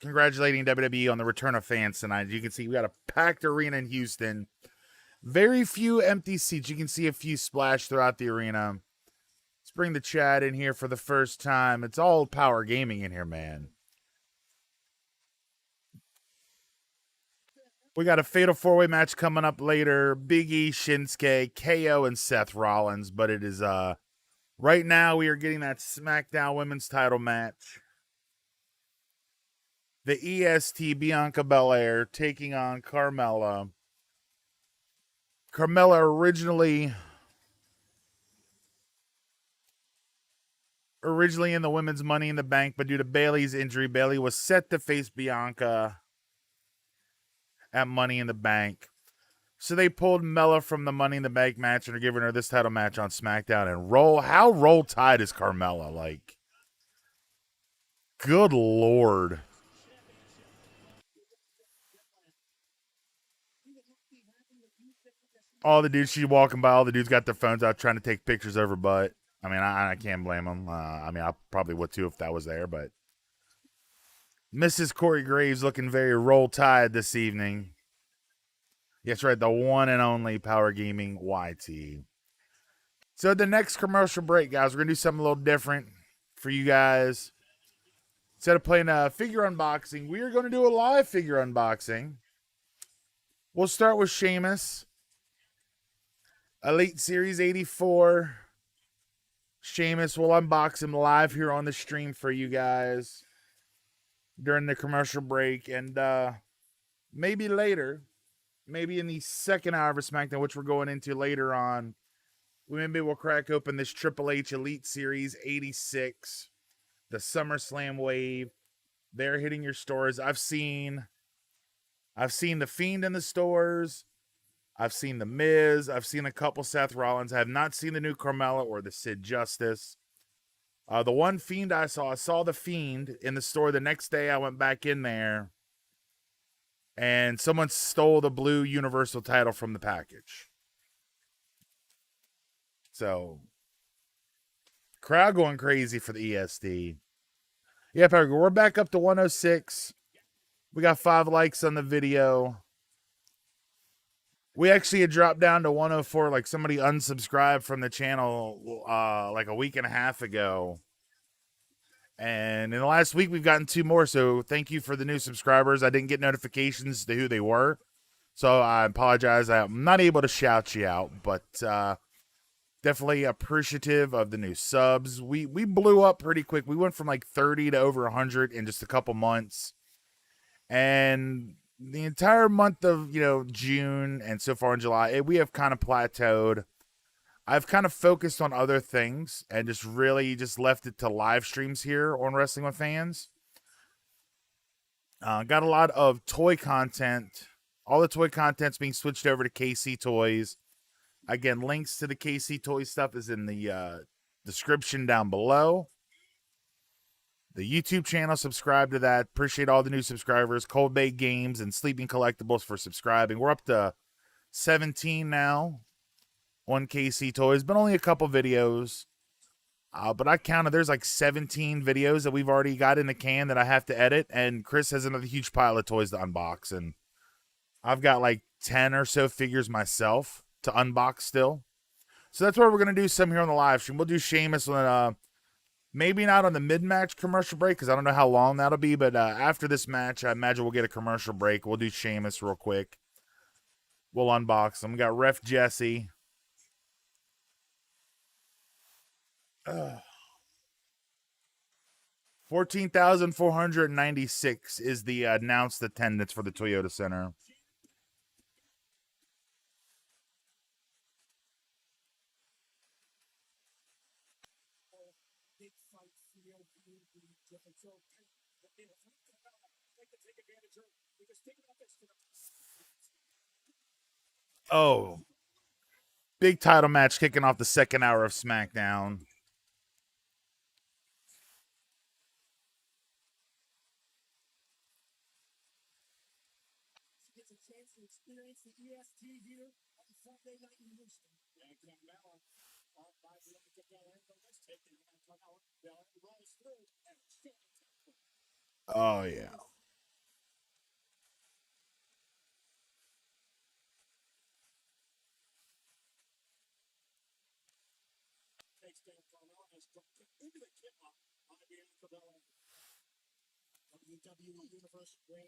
congratulating WWE on the return of fans tonight. You can see we got a packed arena in Houston. Very few empty seats. You can see a few splash throughout the arena. Let's bring the chat in here for the first time. It's all Power Gaming in here, man. We got a fatal four-way match coming up later. Big E, Shinsuke, KO, and Seth Rollins. But it is, right now we are getting that SmackDown Women's title match. The EST, Bianca Belair, taking on Carmella. Carmella originally in the women's Money in the Bank, but due to Bayley's injury, Bayley was set to face Bianca at Money in the Bank. So they pulled Mella from the Money in the Bank match and are giving her this title match on SmackDown. And how roll tide is Carmella? Like, good Lord. All the dudes, she's walking by, all the dudes got their phones out trying to take pictures of her butt. I mean, I can't blame them. I mean, I probably would too if that was there, but Mrs. Corey Graves looking very roll tide this evening. Yes, right, the one and only Power Gaming YT. So the next commercial break, guys, we're going to do something a little different for you guys. Instead of playing a figure unboxing, we are going to do a live figure unboxing. We'll start with Sheamus. Elite Series 84. Sheamus, we'll unbox him live here on the stream for you guys during the commercial break. And maybe later, maybe in the second hour of SmackDown, which we're going into later on, maybe we'll crack open this Triple H Elite Series 86, the SummerSlam wave. They're hitting your stores. I've seen The Fiend in the stores. I've seen The Miz. I've seen a couple Seth Rollins. I have not seen the new Carmella or the Sid Justice. The one Fiend I saw The Fiend in the store. The next day I went back in there and someone stole the blue Universal title from the package. So, crowd going crazy for the ESD. Yeah, we're back up to 106. We got 5 likes on the video. We actually had dropped down to 104. Like somebody unsubscribed from the channel like a week and a half ago. And in the last week, we've gotten 2 more. So thank you for the new subscribers. I didn't get notifications to who they were. So I apologize. I'm not able to shout you out, but definitely appreciative of the new subs. We blew up pretty quick. We went from like 30 to over 100 in just a couple months. And the entire month of June and so far in July, we have kind of plateaued. I've kind of focused on other things and just really just left it to live streams here on Wrestling with Fans. Got a lot of toy content. All the toy content's being switched over to KC Toys. Again, links to the KC Toys stuff is in the description down below. The YouTube channel, subscribe to that. Appreciate all the new subscribers. Cold Bay Games and Sleeping Collectibles for subscribing. We're up to 17 now on KC Toys. Been only a couple videos. But I counted, there's like 17 videos that we've already got in the can that I have to edit. And Chris has another huge pile of toys to unbox. And I've got like 10 or so figures myself to unbox still. So that's what we're going to do some here on the live stream. We'll do Sheamus on maybe not on the mid-match commercial break because I don't know how long that'll be. But after this match, I imagine we'll get a commercial break. We'll do Sheamus real quick. We'll unbox them. We got Ref Jesse. 14,496 is the announced attendance for the Toyota Center. Oh, big title match kicking off the second hour of Smackdown. Oh, yeah.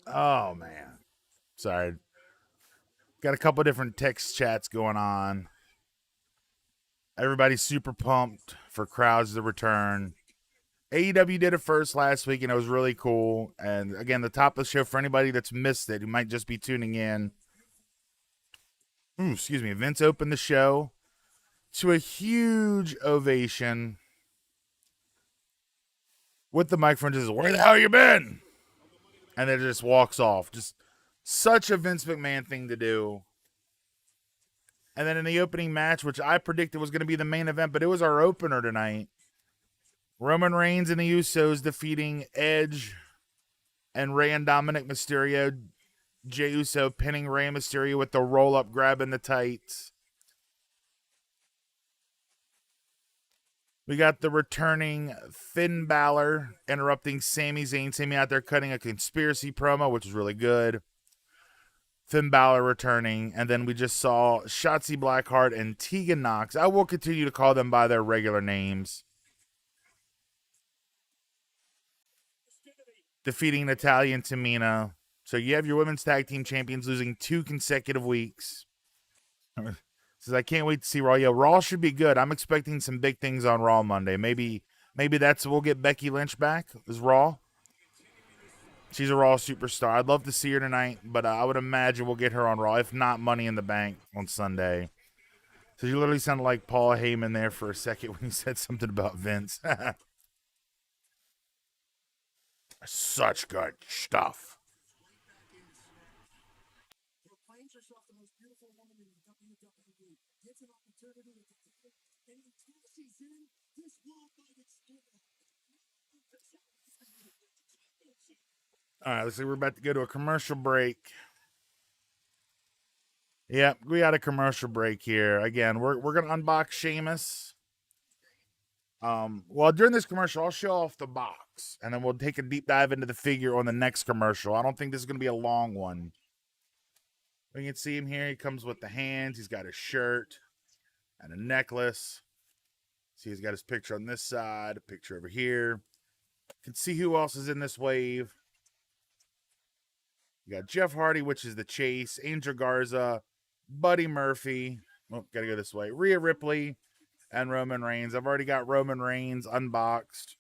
Oh, man. Sorry. Got a couple different text chats going on. Everybody's super pumped for crowds to return. AEW did it first last week, and it was really cool. And again, the top of the show for anybody that's missed it, who might just be tuning in. Excuse me. Vince opened the show to a huge ovation with the microphone. Just, where the hell you been? And then just walks off. Just such a Vince McMahon thing to do. And then in the opening match, which I predicted was going to be the main event, but it was our opener tonight. Roman Reigns and the Usos defeating Edge and Rey and Dominic Mysterio. Jey Uso pinning Rey Mysterio with the roll-up, grabbing the tights. We got the returning Finn Balor interrupting Sami Zayn. Sami out there cutting a conspiracy promo, which is really good. Finn Balor returning. And then we just saw Shotzi Blackheart and Tegan Nox. I will continue to call them by their regular names. Defeating Natalya and Tamina. So you have your women's tag team champions losing 2 consecutive weeks. Says, I can't wait to see Raw. Yeah, Raw should be good. I'm expecting some big things on Raw Monday. Maybe we'll get Becky Lynch back as Raw. She's a Raw superstar. I'd love to see her tonight, but I would imagine we'll get her on Raw, if not Money in the Bank on Sunday. So you literally sounded like Paul Heyman there for a second when he said something about Vince. Such good stuff. All right, let's see. We're about to go to a commercial break. Yep, we got a commercial break here. Again, we're gonna unbox Sheamus. Well, during this commercial, I'll show off the box, and then we'll take a deep dive into the figure on the next commercial. I don't think this is gonna be a long one. You can see him here. He comes with the hands. He's got a shirt and a necklace. See, he's got his picture on this side, a picture over here. You can see who else is in this wave. You got Jeff Hardy, which is the Chase, Angel Garza, Buddy Murphy. Oh, gotta go this way. Rhea Ripley and Roman Reigns. I've already got Roman Reigns unboxed.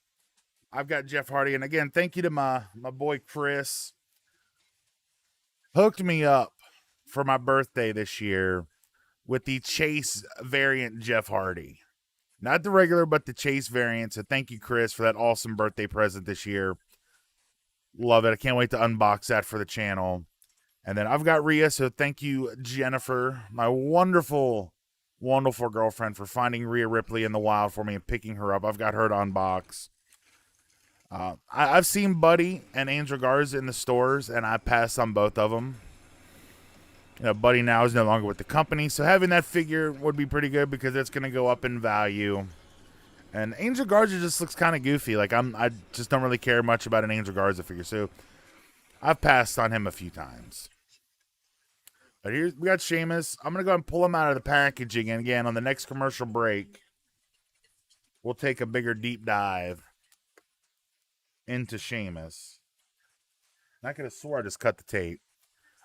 I've got Jeff Hardy. And again, thank you to my boy Chris. hooked me up for my birthday this year with the Chase variant Jeff Hardy. Not the regular, but the Chase variant. So thank you, Chris, for that awesome birthday present this year. Love it. I can't wait to unbox that for the channel. And then I've got Rhea, so thank you, Jennifer, my wonderful, wonderful girlfriend, for finding Rhea Ripley in the wild for me and picking her up. I've got her to unbox. I've seen Buddy and Angel Garza in the stores, and I passed on both of them. You know, Buddy now is no longer with the company, so having that figure would be pretty good because it's going to go up in value. And Angel Garza just looks kind of goofy. Like I just don't really care much about an Angel Garza figure, so I've passed on him a few times. But here we got Sheamus. I'm gonna go ahead and pull him out of the packaging, and again on the next commercial break, we'll take a bigger deep dive into Sheamus. I could have swore I just cut the tape.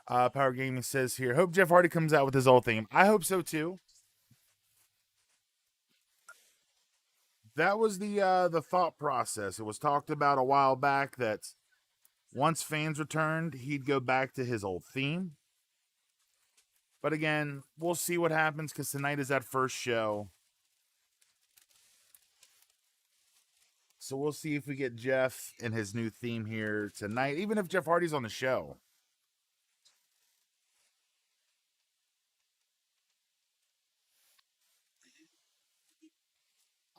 Power Gaming says here, hope Jeff Hardy comes out with his old theme. I hope so too. That was the thought process. It was talked about a while back that once fans returned, he'd go back to his old theme. But again, we'll see what happens because tonight is that first show. So we'll see if we get Jeff in his new theme here tonight, even if Jeff Hardy's on the show.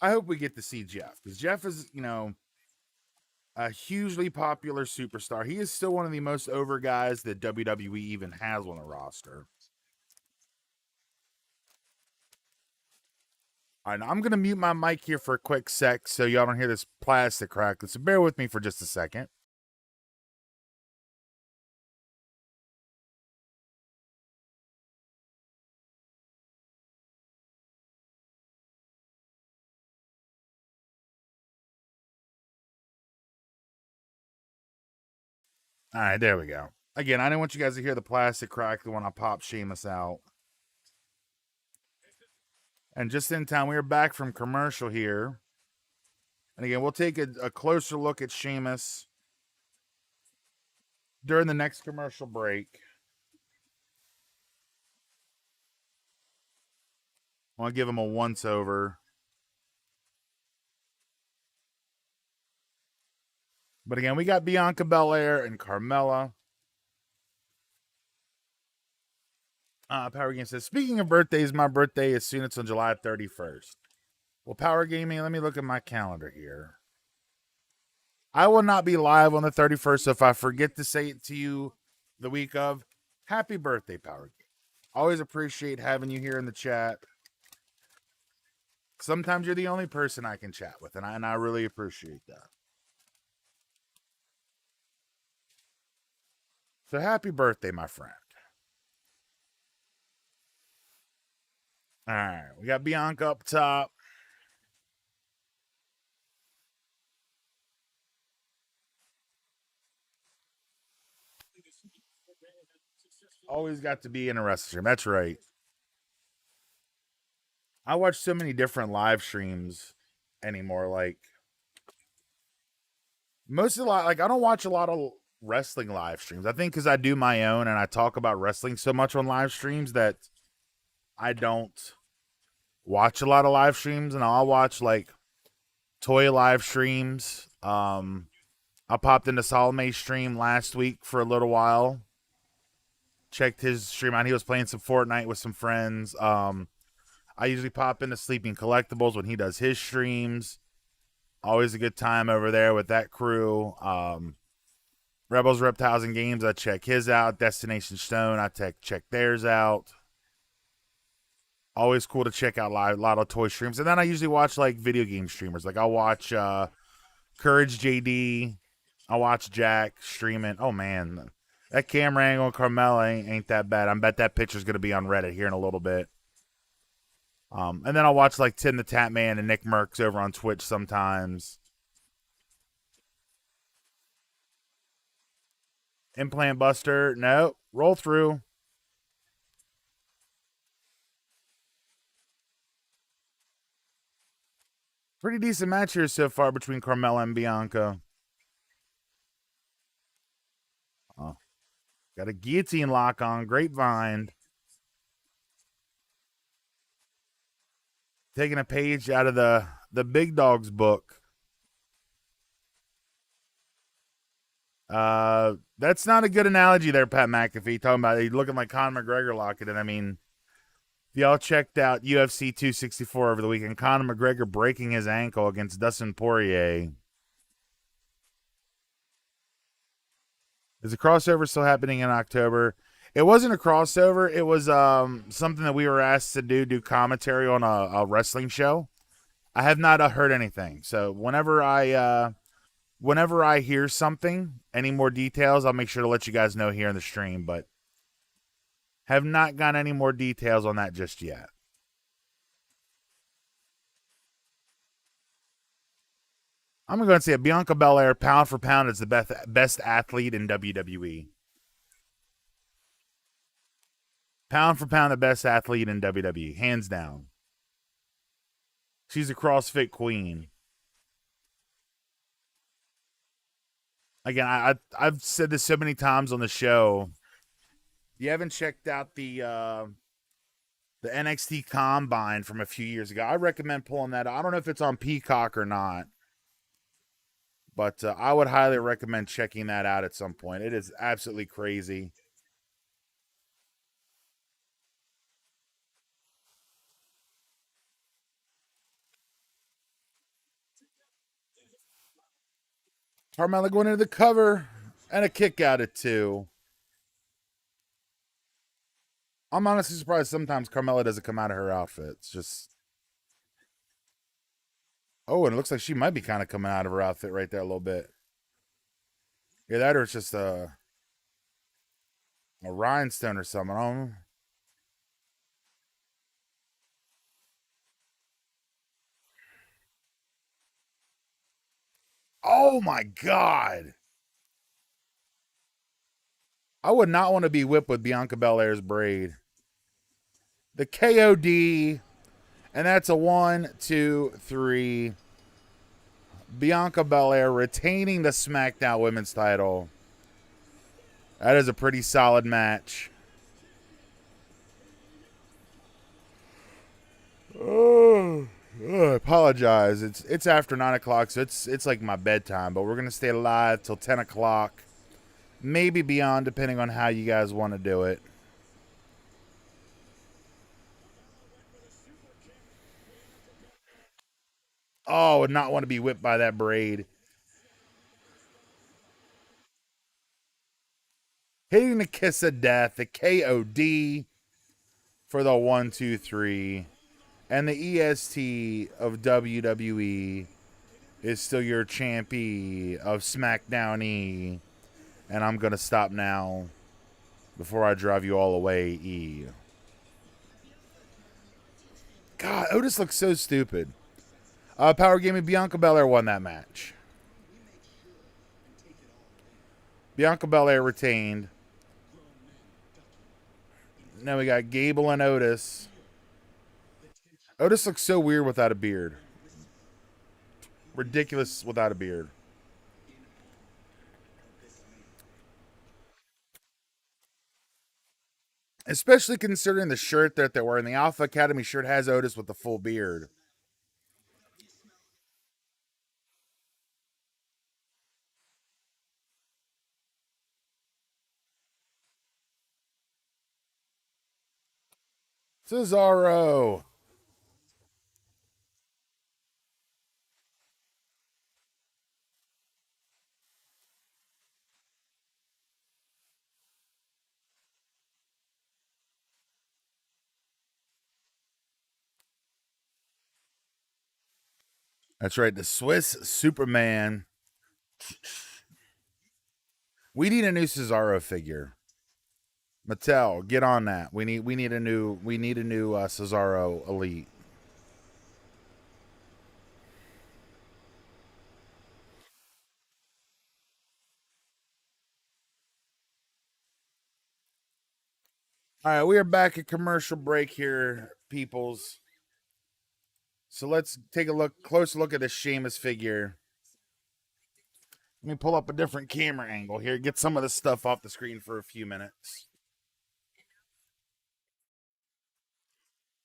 I hope we get to see Jeff because Jeff is, you know, a hugely popular superstar. He is still one of the most over guys that WWE even has on the roster. All right, now I'm going to mute my mic here for a quick sec so y'all don't hear this plastic crackling. So bear with me for just a second. All right, there we go. Again, I didn't want you guys to hear the plastic crackling when I popped Sheamus out. And just in time, we are back from commercial here. And again, we'll take a closer look at Sheamus during the next commercial break. I want to give him a once over. But again, we got Bianca Belair and Carmella. Power Gaming says, speaking of birthdays, my birthday is soon. It's on July 31st. Well, Power Gaming, let me look at my calendar here. I will not be live on the 31st, so if I forget to say it to you the week of, happy birthday, Power Gaming. Always appreciate having you here in the chat. Sometimes you're the only person I can chat with, and I really appreciate that. So happy birthday, my friend. All right, we got Bianca up top. Always got to be in a wrestling stream. That's right. I watch so many different live streams anymore. Like most of the like, I don't watch a lot of wrestling live streams. I think because I do my own and I talk about wrestling so much on live streams that I don't watch a lot of live streams. And I'll watch like toy live streams. I popped into Salome's stream last week for a little while. Checked his stream out. He was playing some Fortnite with some friends. I usually pop into Sleeping Collectibles when he does his streams. Always a good time over there with that crew. Rebels, Reptiles, and Games, I check his out. Destination Stone, I check theirs out. Always cool to check out a lot of toy streams. And then I usually watch like video game streamers. Like I'll watch Courage JD. I'll watch Jack streaming. Oh man, that camera angle on Carmella ain't that bad. I bet that picture's gonna be on Reddit here in a little bit. And then I'll watch like Tim the Tap Man and Nick Merckx over on Twitch sometimes. Implant Buster, no, roll through. Pretty decent match here so far between Carmella and Bianca. Got a guillotine lock on. Grapevine. Taking a page out of the big dog's book. That's not a good analogy there, Pat McAfee. Talking about he looking like Conor McGregor locking it. I mean, if y'all checked out UFC 264 over the weekend, Conor McGregor breaking his ankle against Dustin Poirier. Is the crossover still happening in October? It wasn't a crossover. It was something that we were asked to do commentary on a wrestling show. I have not heard anything. So whenever I hear something, any more details, I'll make sure to let you guys know here in the stream. But have not got any more details on that just yet. I'm going to say Bianca Belair, pound for pound, is the best athlete in WWE. Pound for pound, the best athlete in WWE, hands down. She's a CrossFit queen. Again, I've said this so many times on the show. You haven't checked out the NXT Combine from a few years ago. I recommend pulling that. I don't know if it's on Peacock or not, but I would highly recommend checking that out at some point. It is absolutely crazy. Carmella going into the cover and a kick out at 2. I'm honestly surprised sometimes Carmella doesn't come out of her outfit. It's just. Oh, and it looks like she might be kind of coming out of her outfit right there a little bit. Yeah, that or it's just a rhinestone or something. I don't know. Oh my God. I would not want to be whipped with Bianca Belair's braid. The KOD, and that's a 1, 2, 3. Bianca Belair retaining the SmackDown Women's title. That is a pretty solid match. Oh, I apologize. It's after 9:00, so it's like my bedtime. But we're gonna stay live till 10:00, maybe beyond, depending on how you guys want to do it. Oh, would not want to be whipped by that braid. Hitting the kiss of death, the KOD for the 1, 2, 3. And the EST of WWE is still your champy of SmackDown E. And I'm going to stop now before I drive you all away, E. God, Otis looks so stupid. Power Gaming, Bianca Belair won that match. Bianca Belair retained. Now we got Gable and Otis. Otis looks so weird without a beard. Ridiculous without a beard. Especially considering the shirt that they're wearing. The Alpha Academy shirt has Otis with the full beard. Cesaro. That's right, the Swiss Superman. We need a new Cesaro figure. Mattel, get on that. We need a new Cesaro Elite. All right, we are back at commercial break here, peoples. So let's take a closer look at the Sheamus figure. Let me pull up a different camera angle here. Get some of this stuff off the screen for a few minutes.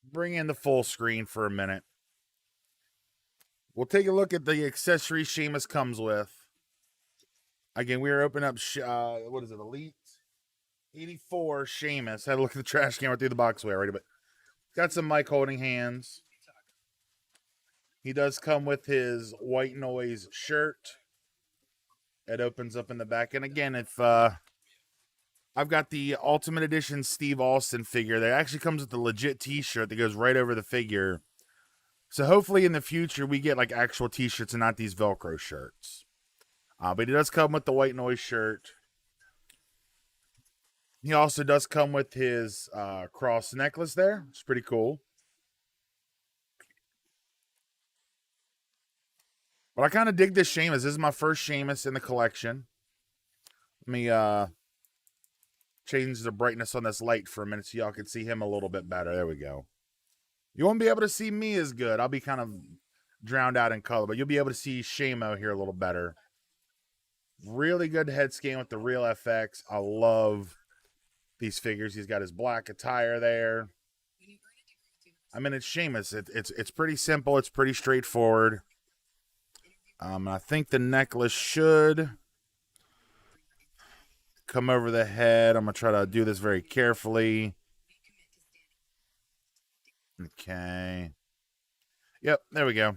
Bring in the full screen for a minute. We'll take a look at the accessories Sheamus comes with. Again, we are opening up, what is it, Elite 84 Sheamus. Had to look at the trash can right through the box way already, but got some mic holding hands. He does come with his White Noise shirt. It opens up in the back. And again, if I've got the Ultimate Edition Steve Austin figure that actually comes with the legit t-shirt that goes right over the figure. So hopefully in the future we get like actual t-shirts and not these Velcro shirts. But he does come with the White Noise shirt. He also does come with his cross necklace there. It's pretty cool. But I kind of dig this Sheamus. This is my first Sheamus in the collection. Let me change the brightness on this light for a minute so y'all can see him a little bit better. There we go. You won't be able to see me as good. I'll be kind of drowned out in color, but you'll be able to see Shamo here a little better. Really good head scan with the real FX. I love these figures. He's got his black attire there. I mean, it's Sheamus. It's pretty simple. It's pretty straightforward. I think the necklace should come over the head. I'm going to try to do this very carefully. Okay. Yep, there we go.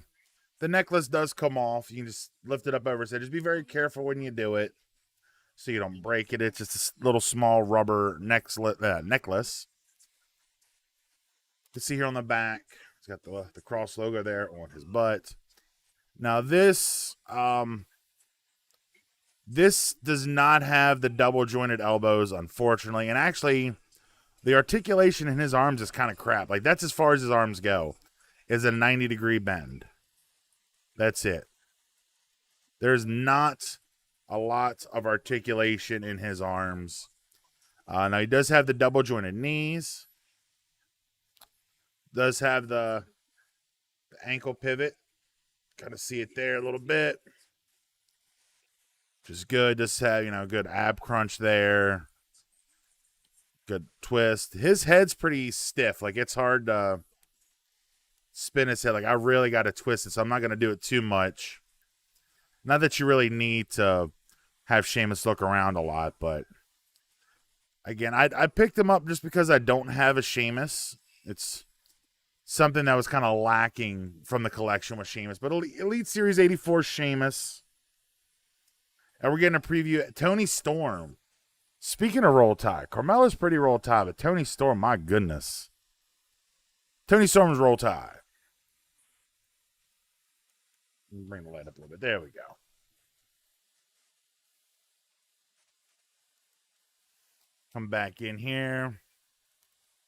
The necklace does come off. You can just lift it up over his head. Just be very careful when you do it so you don't break it. It's just a little small rubber necklace. You can see here on the back, it's got the cross logo there on his butt. Now this does not have the double jointed elbows, unfortunately. And actually, the articulation in his arms is kind of crap. Like, that's as far as his arms go, is a 90-degree bend. That's it. There's not a lot of articulation in his arms. Now, he does have the double jointed knees. Does have the ankle pivot. Kind of see it there a little bit. Which is good. Does have, good ab crunch there. Good twist. His head's pretty stiff. Like, it's hard to spin his head. Like, I really got to twist it, so I'm not going to do it too much. Not that you really need to have Sheamus look around a lot, but again, I picked him up just because I don't have a Sheamus. It's something that was kind of lacking from the collection with Sheamus. But Elite Series 84 Sheamus. And we're getting a preview. Tony Storm. Speaking of Roll Tide, Carmella's pretty Roll Tide, but Tony Storm, my goodness. Tony Storm's Roll Tide. Bring the light up a little bit. There we go. Come back in here.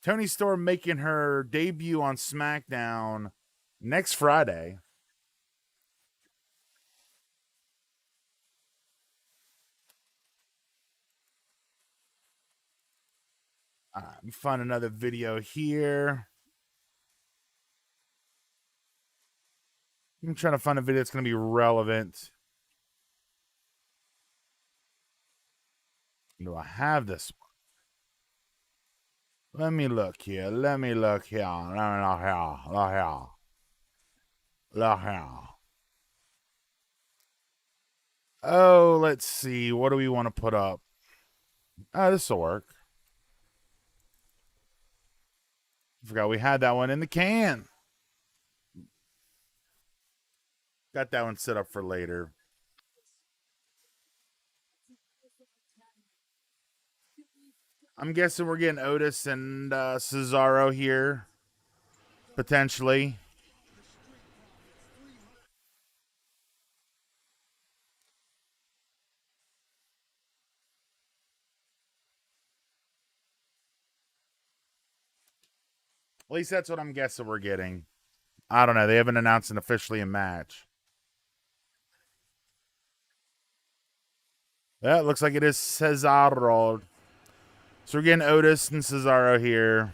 Tony Storm making her debut on Smackdown next Friday. Let me find another video here. I'm trying to find a video that's going to be relevant. Do I have this one? Let me look here. Look here. Oh, let's see. What do we want to put up? Oh, this will work. I forgot we had that one in the can. Got that one set up for later. I'm guessing we're getting Otis and Cesaro here. Potentially. At least that's what I'm guessing we're getting. I don't know. They haven't announced an officially a match. Yeah, it looks like it is Cesaro. So we're getting Otis and Cesaro here.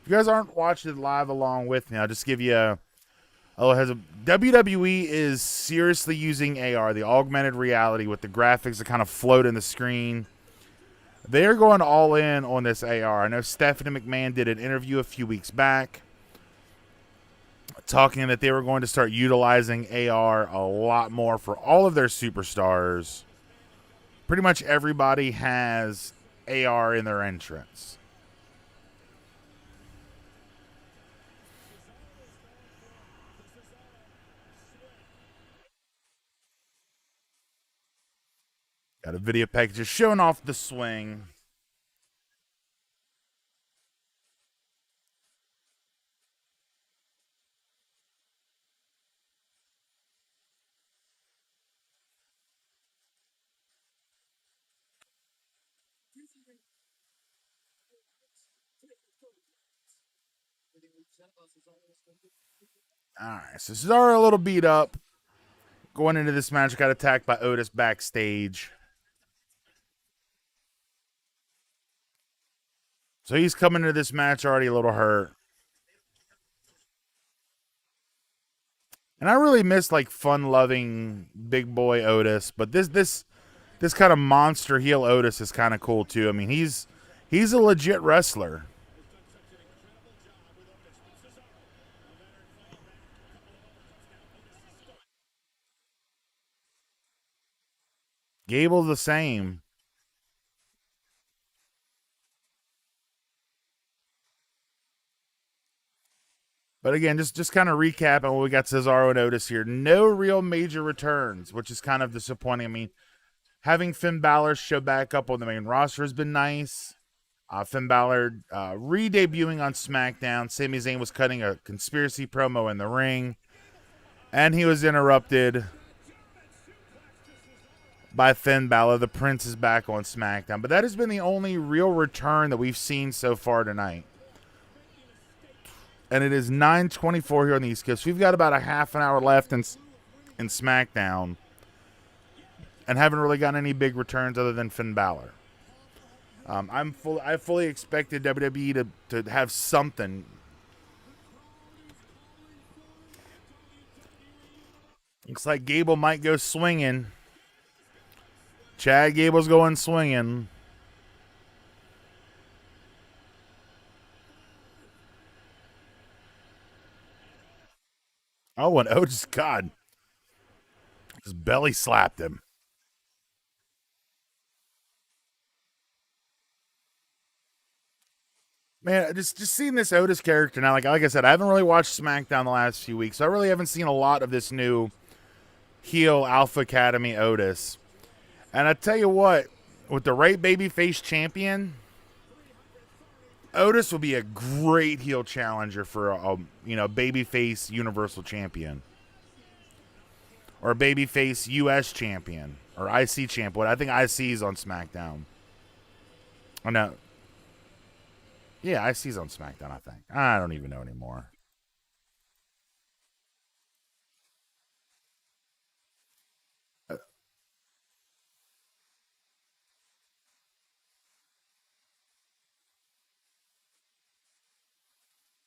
If you guys aren't watching it live along with me, I'll just give you Oh, WWE is seriously using AR, the augmented reality, with the graphics that kind of float in the screen. They're going all in on this AR. I know Stephanie McMahon did an interview a few weeks back talking that they were going to start utilizing AR a lot more for all of their superstars. Pretty much everybody has AR in their entrance. Got a video package just showing off the swing. All right, so Cesaro a little beat up. Going into this match, got attacked by Otis backstage. So he's coming into this match already a little hurt. And I really miss like fun-loving big boy Otis, but this kind of monster heel Otis is kind of cool too. I mean, he's a legit wrestler. Gable's the same. But again, just kind of recapping what we got Cesaro and Otis here. No real major returns, which is kind of disappointing. I mean, having Finn Balor show back up on the main roster has been nice. Finn Balor re-debuting on SmackDown. Sami Zayn was cutting a conspiracy promo in the ring, and he was interrupted by Finn Balor. The Prince is back on SmackDown, but that has been the only real return that we've seen so far tonight. And it is 9:24 here on the East Coast. We've got about a half an hour left in SmackDown, and haven't really gotten any big returns other than Finn Balor. I fully expected WWE to have something. Looks like Gable might go swinging. Chad Gable's going swinging. Oh, and Otis, God, just belly slapped him. Man, just seeing this Otis character now, like I said, I haven't really watched SmackDown the last few weeks, so I really haven't seen a lot of this new heel Alpha Academy Otis. And I tell you what, with the right babyface champion, Otis will be a great heel challenger for a babyface Universal Champion or a babyface US Champion or IC Champion. I think IC is on SmackDown. Oh no, yeah, IC's on SmackDown. I think I don't even know anymore.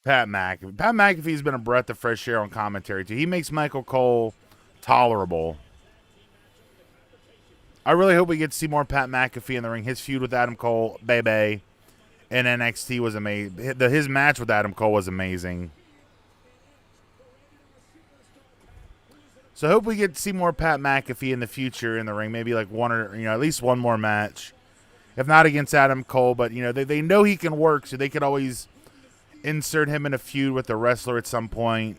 Pat McAfee. Pat McAfee's been a breath of fresh air on commentary too. He makes Michael Cole tolerable. I really hope we get to see more Pat McAfee in the ring. His feud with Adam Cole, baby, in NXT was amazing. His match with Adam Cole was amazing. So I hope we get to see more Pat McAfee in the future in the ring. Maybe like one or at least one more match. If not against Adam Cole, but they know he can work, so they could always insert him in a feud with the wrestler at some point.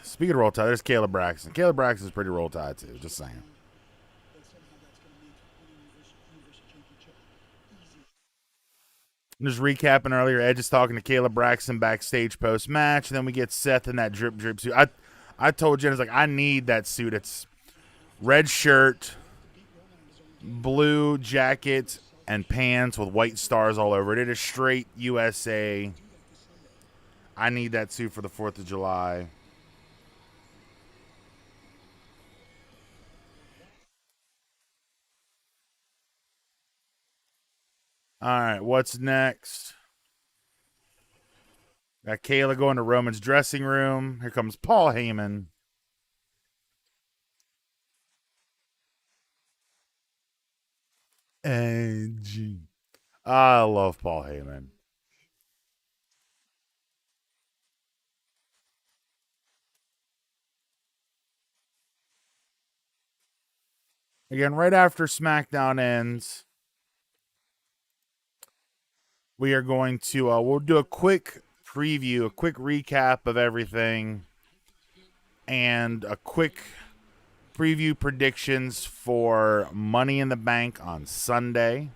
Speaking of Roll Tide, there's Caleb Braxton. Caleb Braxton's pretty Roll Tide too. Just saying. Just recapping earlier, Edge is talking to Caleb Braxton backstage post match. Then we get Seth in that drip suit. I told Jen, like, I need that suit. It's red shirt, blue jacket, and pants with white stars all over it. It is straight USA. I need that suit for the 4th of July. All right, what's next? Got Kayla going to Roman's dressing room. Here comes Paul Heyman. Edge. I love Paul Heyman. Again, right after SmackDown ends, we are going to we'll do a quick preview, a quick recap of everything, and a quick preview predictions for Money in the Bank on Sunday.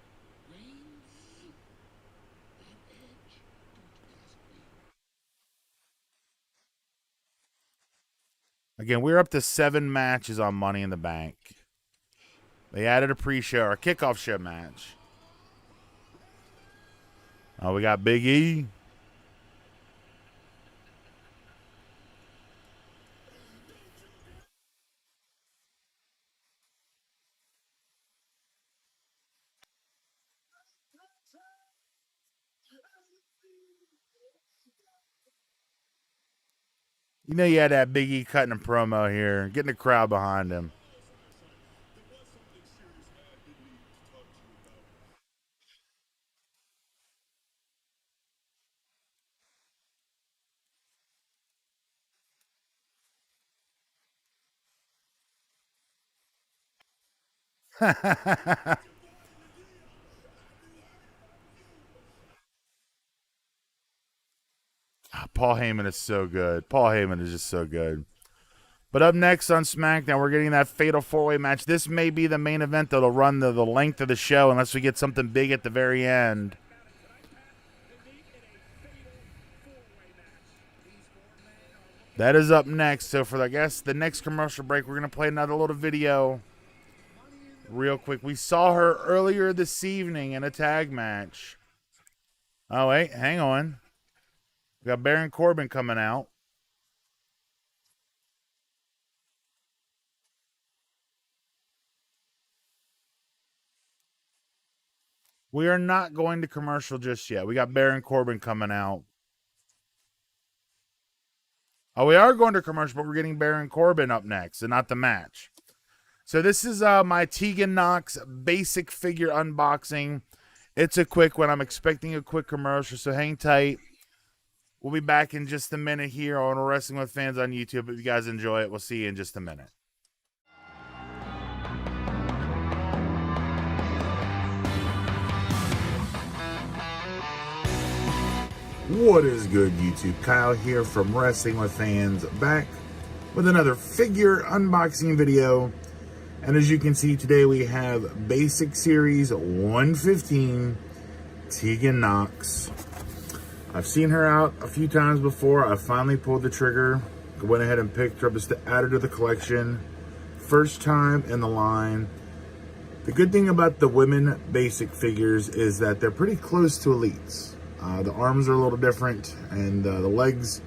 Again, we're up to 7 matches on Money in the Bank. They added a pre-show or a kickoff show match. Oh, we got Big E. You know you had that Big E cutting a promo here, getting the crowd behind him. Paul Heyman is so good. Paul Heyman is just so good. But up next on SmackDown, we're getting that Fatal 4-Way match. This may be the main event that'll run the length of the show unless we get something big at the very end. That is up next. So for, I guess, the next commercial break, we're going to play another little video real quick. We saw her earlier this evening in a tag match. Oh, wait. Hang on. We got Baron Corbin coming out. We are not going to commercial just yet. We got Baron Corbin coming out. Oh, we are going to commercial, but we're getting Baron Corbin up next and not the match. So this is my Tegan Nox basic figure unboxing. It's a quick one. I'm expecting a quick commercial, so hang tight. We'll be back in just a minute here on Wrestling with Fans on YouTube. If you guys enjoy it, we'll see you in just a minute. What is good, YouTube? Kyle here from Wrestling with Fans, back with another figure unboxing video. And as you can see, today we have Basic Series 115 Tegan Nox. I've seen her out a few times before. I finally pulled the trigger, went ahead and picked her up just to add her to the collection. First time in the line. The good thing about the women basic figures is that they're pretty close to elites. The arms are a little different, and the legs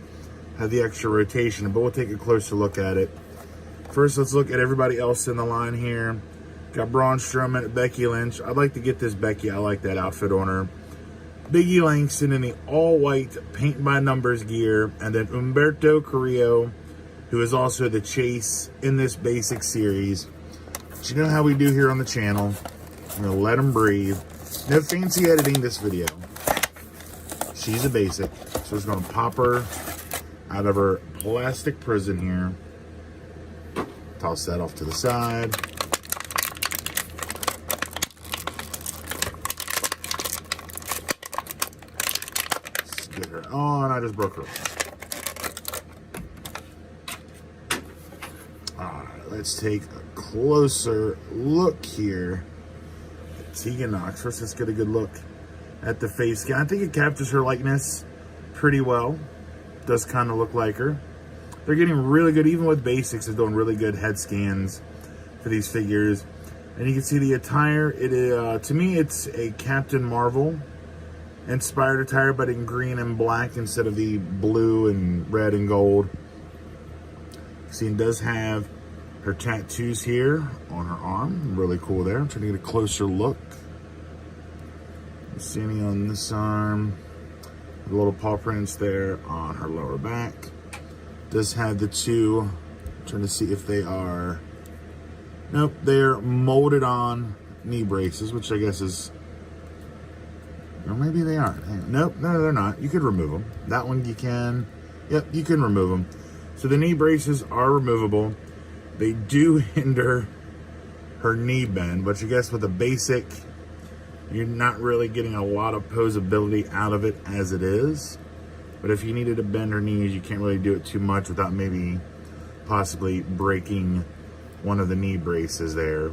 have the extra rotation, but we'll take a closer look at it. First, let's look at everybody else in the line here. Got Braun Strowman, Becky Lynch. I'd like to get this Becky. I like that outfit on her. Big E Langston in the all-white paint-by-numbers gear. And then Humberto Carrillo, who is also the Chase in this basic series. But you know how we do here on the channel. I'm going to let him breathe. No fancy editing this video. She's a basic. So we're just going to pop her out of her plastic prison here. Toss that off to the side. Let's get her on. I just broke her. Alright, let's take a closer look here at Tegan Nox. First, let's get a good look at the face scan. I think it captures her likeness pretty well. Does kind of look like her. They're getting really good, even with basics, they're doing really good head scans for these figures. And you can see the attire. It is, to me, it's a Captain Marvel inspired attire, but in green and black instead of the blue and red and gold. See, it does have her tattoos here on her arm. Really cool there. I'm trying to get a closer look. See any on this arm? The little paw prints there on her lower back. Does have the two. I'm trying to see if they are. Nope, they're molded on knee braces, which I guess is. Or maybe they aren't. Nope, no, they're not. You could remove them. That one you can. Yep, you can remove them. So the knee braces are removable. They do hinder her knee bend, which I guess with a basic, you're not really getting a lot of posability out of it as it is. But if you needed to bend her knees, you can't really do it too much without maybe possibly breaking one of the knee braces there.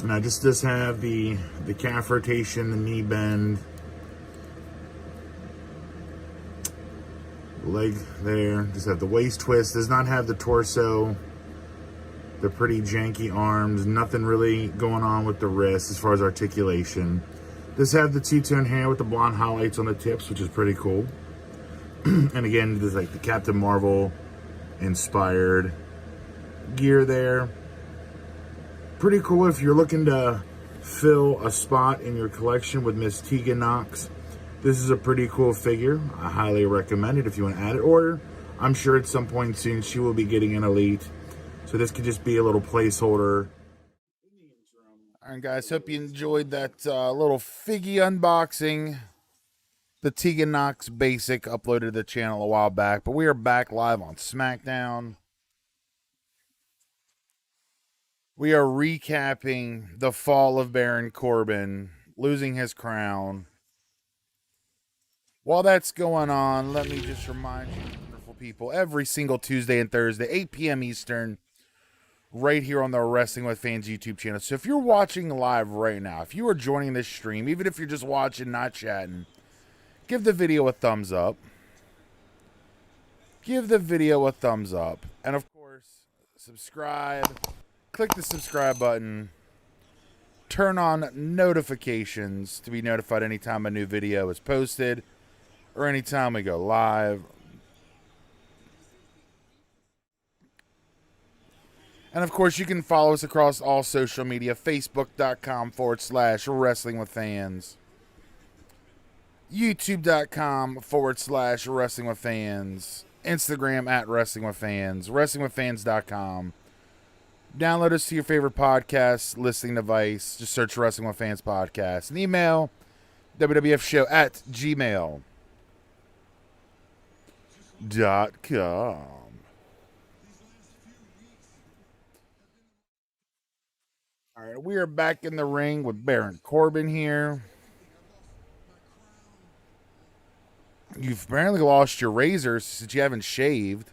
Now, just does have the calf rotation, the knee bend, leg there. Does have the waist twist. Does not have the torso. The pretty janky arms. Nothing really going on with the wrist as far as articulation. Does have the two-tone hair with the blonde highlights on the tips, which is pretty cool. And again, there's like the Captain Marvel inspired gear there. Pretty cool if you're looking to fill a spot in your collection with Miss Tegan Knox. This is a pretty cool figure. I highly recommend it if you want to add it. Or I'm sure at some point soon she will be getting an Elite. So this could just be a little placeholder. All right, guys. Hope you enjoyed that little figgy unboxing. The Tegan Knox Basic uploaded to the channel a while back. But we are back live on Smackdown. We are recapping the fall of Baron Corbin, losing his crown. While that's going on, let me just remind you, wonderful people, every single Tuesday and Thursday, 8 p.m. Eastern, right here on the Wrestling with Fans YouTube channel. So if you're watching live right now, if you are joining this stream, even if you're just watching, not chatting, give the video a thumbs up. Give the video a thumbs up. And of course, subscribe. Click the subscribe button. Turn on notifications to be notified anytime a new video is posted or anytime we go live. And of course, you can follow us across all social media. Facebook.com/Wrestling with Fans. YouTube.com/Wrestling with Fans. Instagram @Wrestling with Fans. WrestlingWithFans.com. Download us to your favorite podcast listening device. Just search Wrestling with Fans Podcast. And email wwf.gmail.com. All right, we are back in the ring with Baron Corbin here. You've apparently lost your razor since you haven't shaved.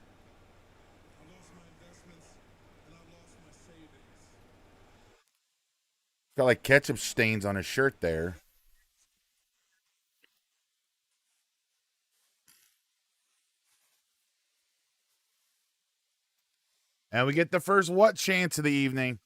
Got like ketchup stains on his shirt there. And we get the first what chance of the evening.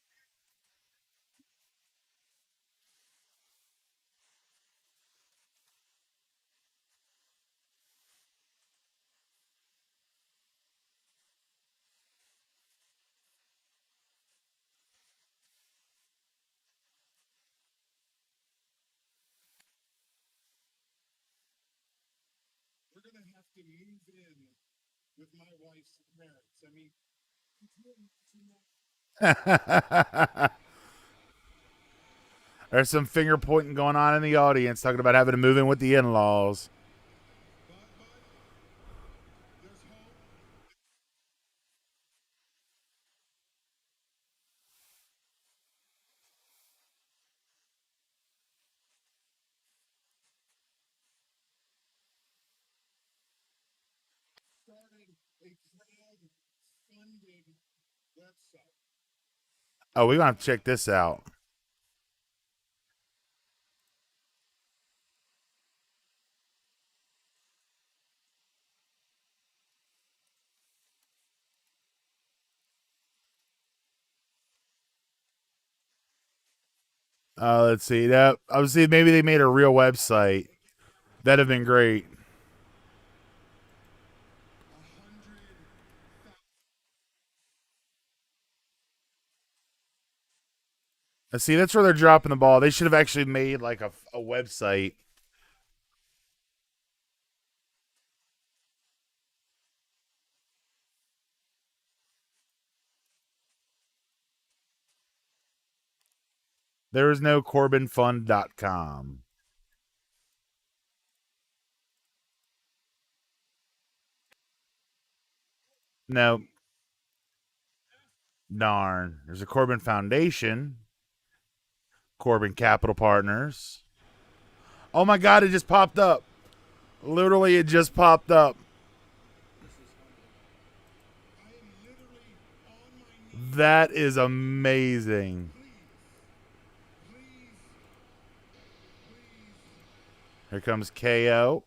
We're going to have to move in with my wife's parents. I mean, there's some finger pointing going on in the audience talking about having to move in with the in-laws. Oh, we're going to check this out. Let's see. That I was seeing maybe they made a real website. That'd have been great. See, that's where they're dropping the ball. They should have actually made like a website. There is no CorbinFund.com. No, darn. There's a Corbin Foundation, Corbin Capital Partners. Oh my God, it just popped up. Literally, it just popped up. That is amazing. Here comes KO.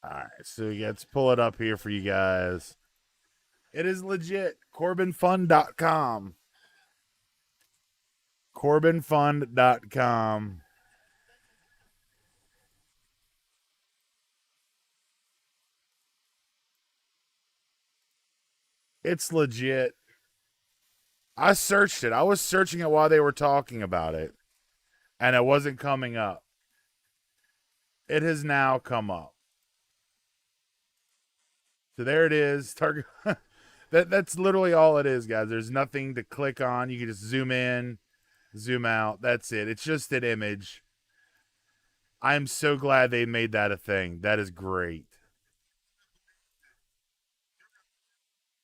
All right, so let's pull it up here for you guys. It is legit. CorbinFund.com. CorbinFund.com. It's legit. I searched it. I was searching it while they were talking about it, and it wasn't coming up. It has now come up. So there it is. Target. That's literally all it is, guys. There's nothing to click on. You can just zoom in, zoom out. That's it. It's just an image. I'm so glad they made that a thing. That is great.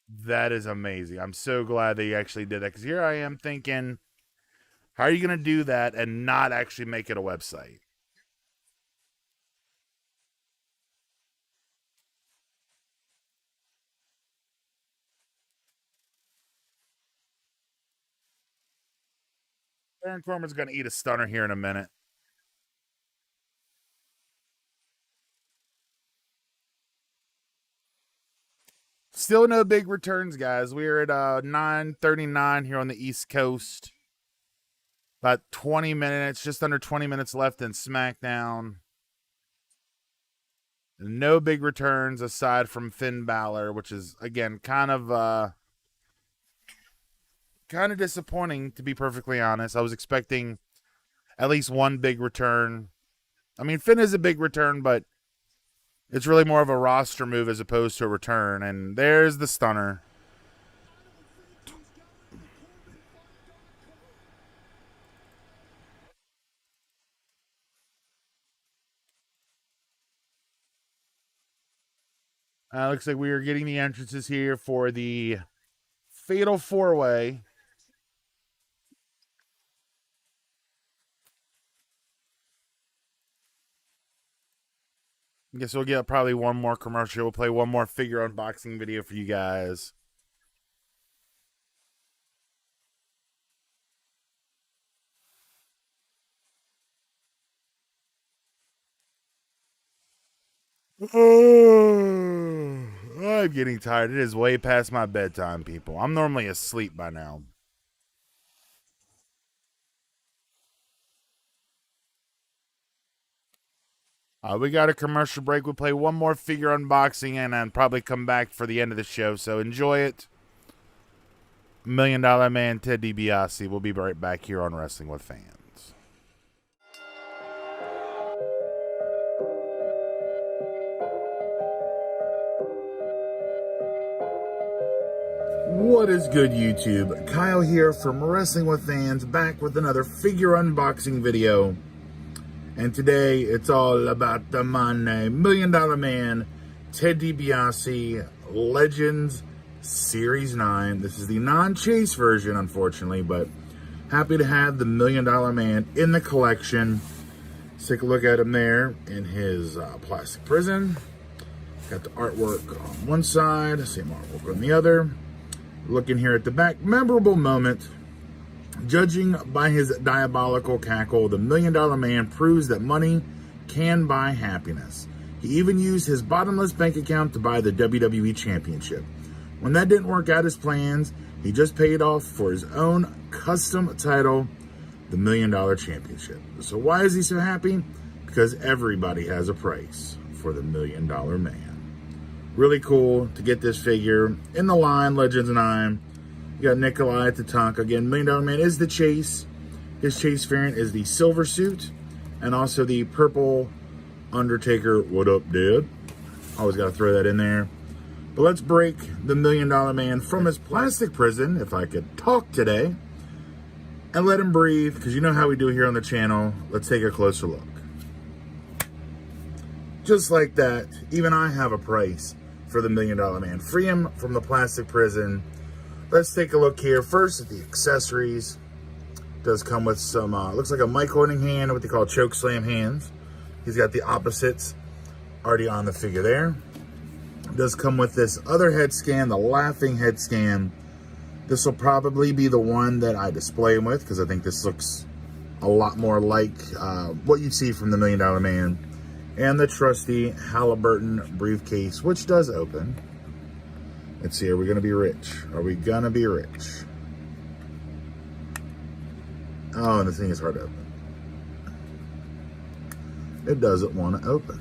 That is amazing. I'm so glad they actually did that, because here I am thinking, how are you going to do that and not actually make it a website? Baron Corbin's going to eat a stunner here in a minute. Still no big returns, guys. We're at 9:39 here on the East Coast. About 20 minutes, just under 20 minutes left in SmackDown. No big returns aside from Finn Balor, which is again kind of disappointing, to be perfectly honest. I was expecting at least one big return. I mean, Finn is a big return, but it's really more of a roster move as opposed to a return. And there's the stunner. Looks like we are getting the entrances here for the Fatal 4-Way. I guess we'll get probably one more commercial. We'll play one more figure unboxing video for you guys. I'm getting tired. It is way past my bedtime, people. I'm normally asleep by now. We got a commercial break. We'll play one more figure unboxing and then probably come back for the end of the show. So enjoy it. $1 Million Man Ted DiBiase. We'll be right back here on Wrestling with Fans. What is good, YouTube? Kyle here from Wrestling with Fans, back with another figure unboxing video. And today, it's all about the money. $1 Million Man, Ted DiBiase, Legends Series 9. This is the non-chase version, unfortunately, but happy to have the $1 Million Man in the collection. Let's take a look at him there in his plastic prison. Got the artwork on one side, same artwork on the other. Looking here at the back, memorable moment. Judging by his diabolical cackle, the $1 Million Man proves that money can buy happiness. He even used his bottomless bank account to buy the WWE Championship. When that didn't work out as plans, he just paid off for his own custom title, the $1 Million Championship. So why is he so happy? Because everybody has a price for the $1 Million Man. Really cool to get this figure in the line, Legends and I. You got Nikolai Tatanka. Again, $1 Million Man is the chase. His chase variant is the silver suit and also the purple Undertaker, what up, dude? Always got to throw that in there. But let's break the $1 Million Man from his plastic prison, if I could talk today, and let him breathe, because you know how we do here on the channel. Let's take a closer look. Just like that, even I have a price for the $1 Million Man. Free him from the plastic prison. Let's take a look here. First at the accessories. Does come with some, looks like a mic holding hand, what they call choke slam hands. He's got the opposites already on the figure there. Does come with this other head scan, the laughing head scan. This will probably be the one that I display him with, because I think this looks a lot more like what you'd see from the $1 Million Man. And the trusty Halliburton briefcase, which does open. Let's see, are we going to be rich? Are we going to be rich? Oh, and the thing is hard to open. It doesn't want to open.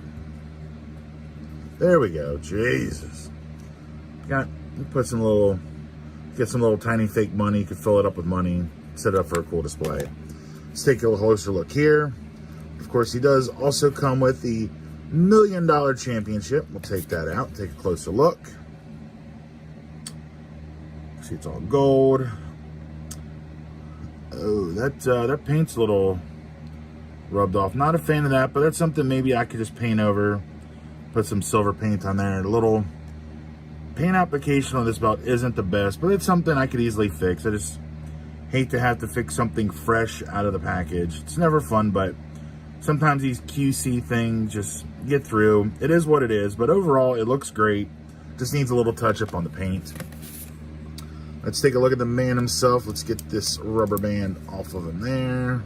There we go. Jesus. Get some little tiny fake money. You could fill it up with money. Set it up for a cool display. Let's take a closer look here. Of course, he does also come with the $1 Million Championship. We'll take that out. Take a closer look. See, it's all gold. Oh, that paint's a little rubbed off. Not a fan of that, but that's something maybe I could just paint over. Put some silver paint on there. A little paint application on this belt isn't the best, but it's something I could easily fix. I just hate to have to fix something fresh out of the package. It's never fun, but sometimes these QC things just get through. It is what it is, but overall, it looks great. Just needs a little touch up on the paint. Let's take a look at the man himself. Let's get this rubber band off of him there.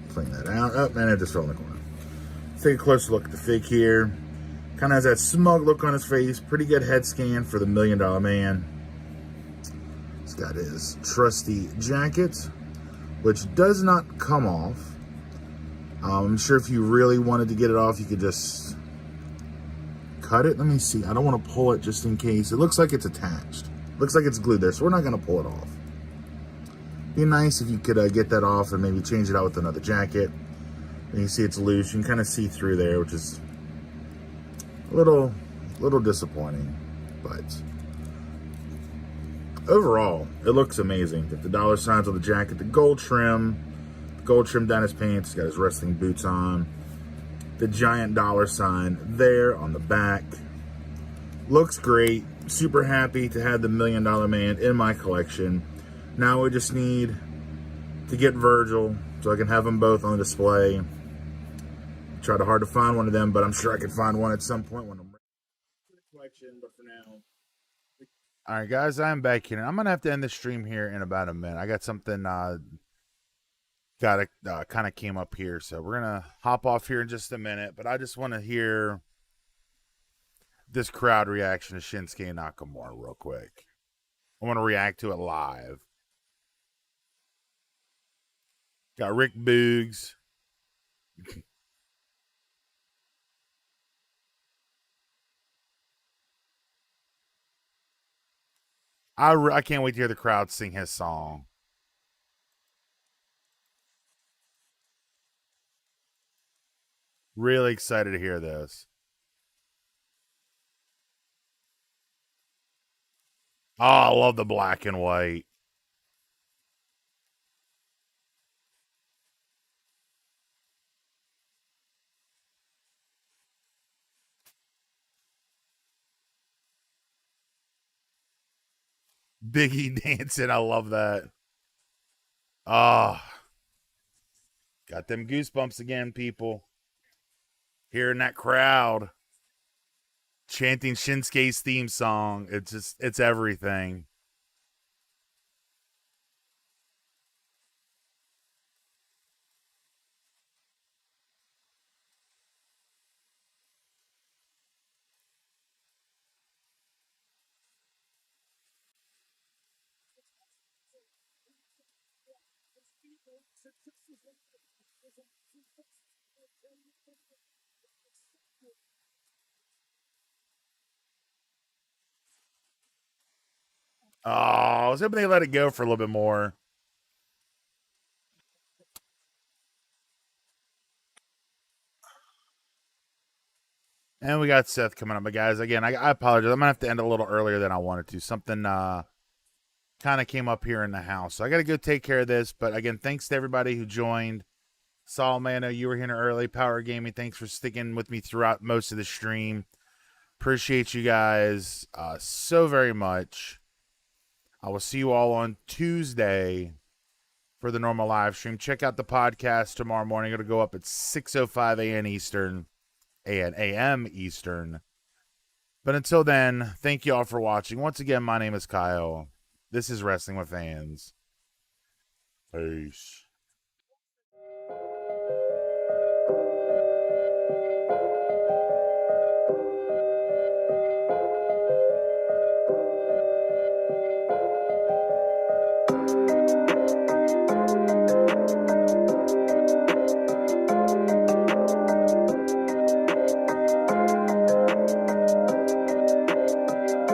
Clean that out. Oh, man, it just fell in the corner. Let's take a closer look at the fig here. Kind of has that smug look on his face. Pretty good head scan for the $1 Million Man. He's got his trusty jacket, which does not come off. I'm sure if you really wanted to get it off, you could just cut it. Let me see. I don't want to pull it just in case. It looks like it's attached. Looks like it's glued there, so we're not going to pull it off. Be nice if you could get that off and maybe change it out with another jacket. And you see it's loose. You can kind of see through there, which is a little disappointing. But overall, it looks amazing. Got the dollar signs on the jacket, the gold trim down his pants. He's got his wrestling boots on. The giant dollar sign there on the back. Looks great. Super happy to have the $1 Million Man in my collection. Now we just need to get Virgil so I can have them both on display. Tried hard to find one of them, but I'm sure I can find one at some point when I'm ready for the collection. But for now, all right, guys, I'm back here. I'm gonna have to end the stream here in about a minute. I got something kind of came up here, so we're gonna hop off here in just a minute. But I just want to hear this crowd reaction to Shinsuke Nakamura real quick. I want to react to it live. Got Rick Boogs. I can't wait to hear the crowd sing his song. Really excited to hear this. Oh, I love the black and white. Biggie dancing. I love that. Oh, got them goosebumps again, people. Hearing that crowd chanting Shinsuke's theme song. It's everything. Oh, I was hoping they let it go for a little bit more. And we got Seth coming up. But guys, again, I apologize. I'm gonna have to end a little earlier than I wanted to. Something kind of came up here in the house. So I gotta go take care of this. But again, thanks to everybody who joined. Solomon, I know you were here early. Power Gaming, thanks for sticking with me throughout most of the stream. Appreciate you guys so very much. I will see you all on Tuesday for the normal live stream. Check out the podcast tomorrow morning. It'll go up at 6:05 a.m. Eastern. A.m. Eastern. But until then, thank you all for watching. Once again, my name is Kyle. This is Wrestling with Fans. Peace.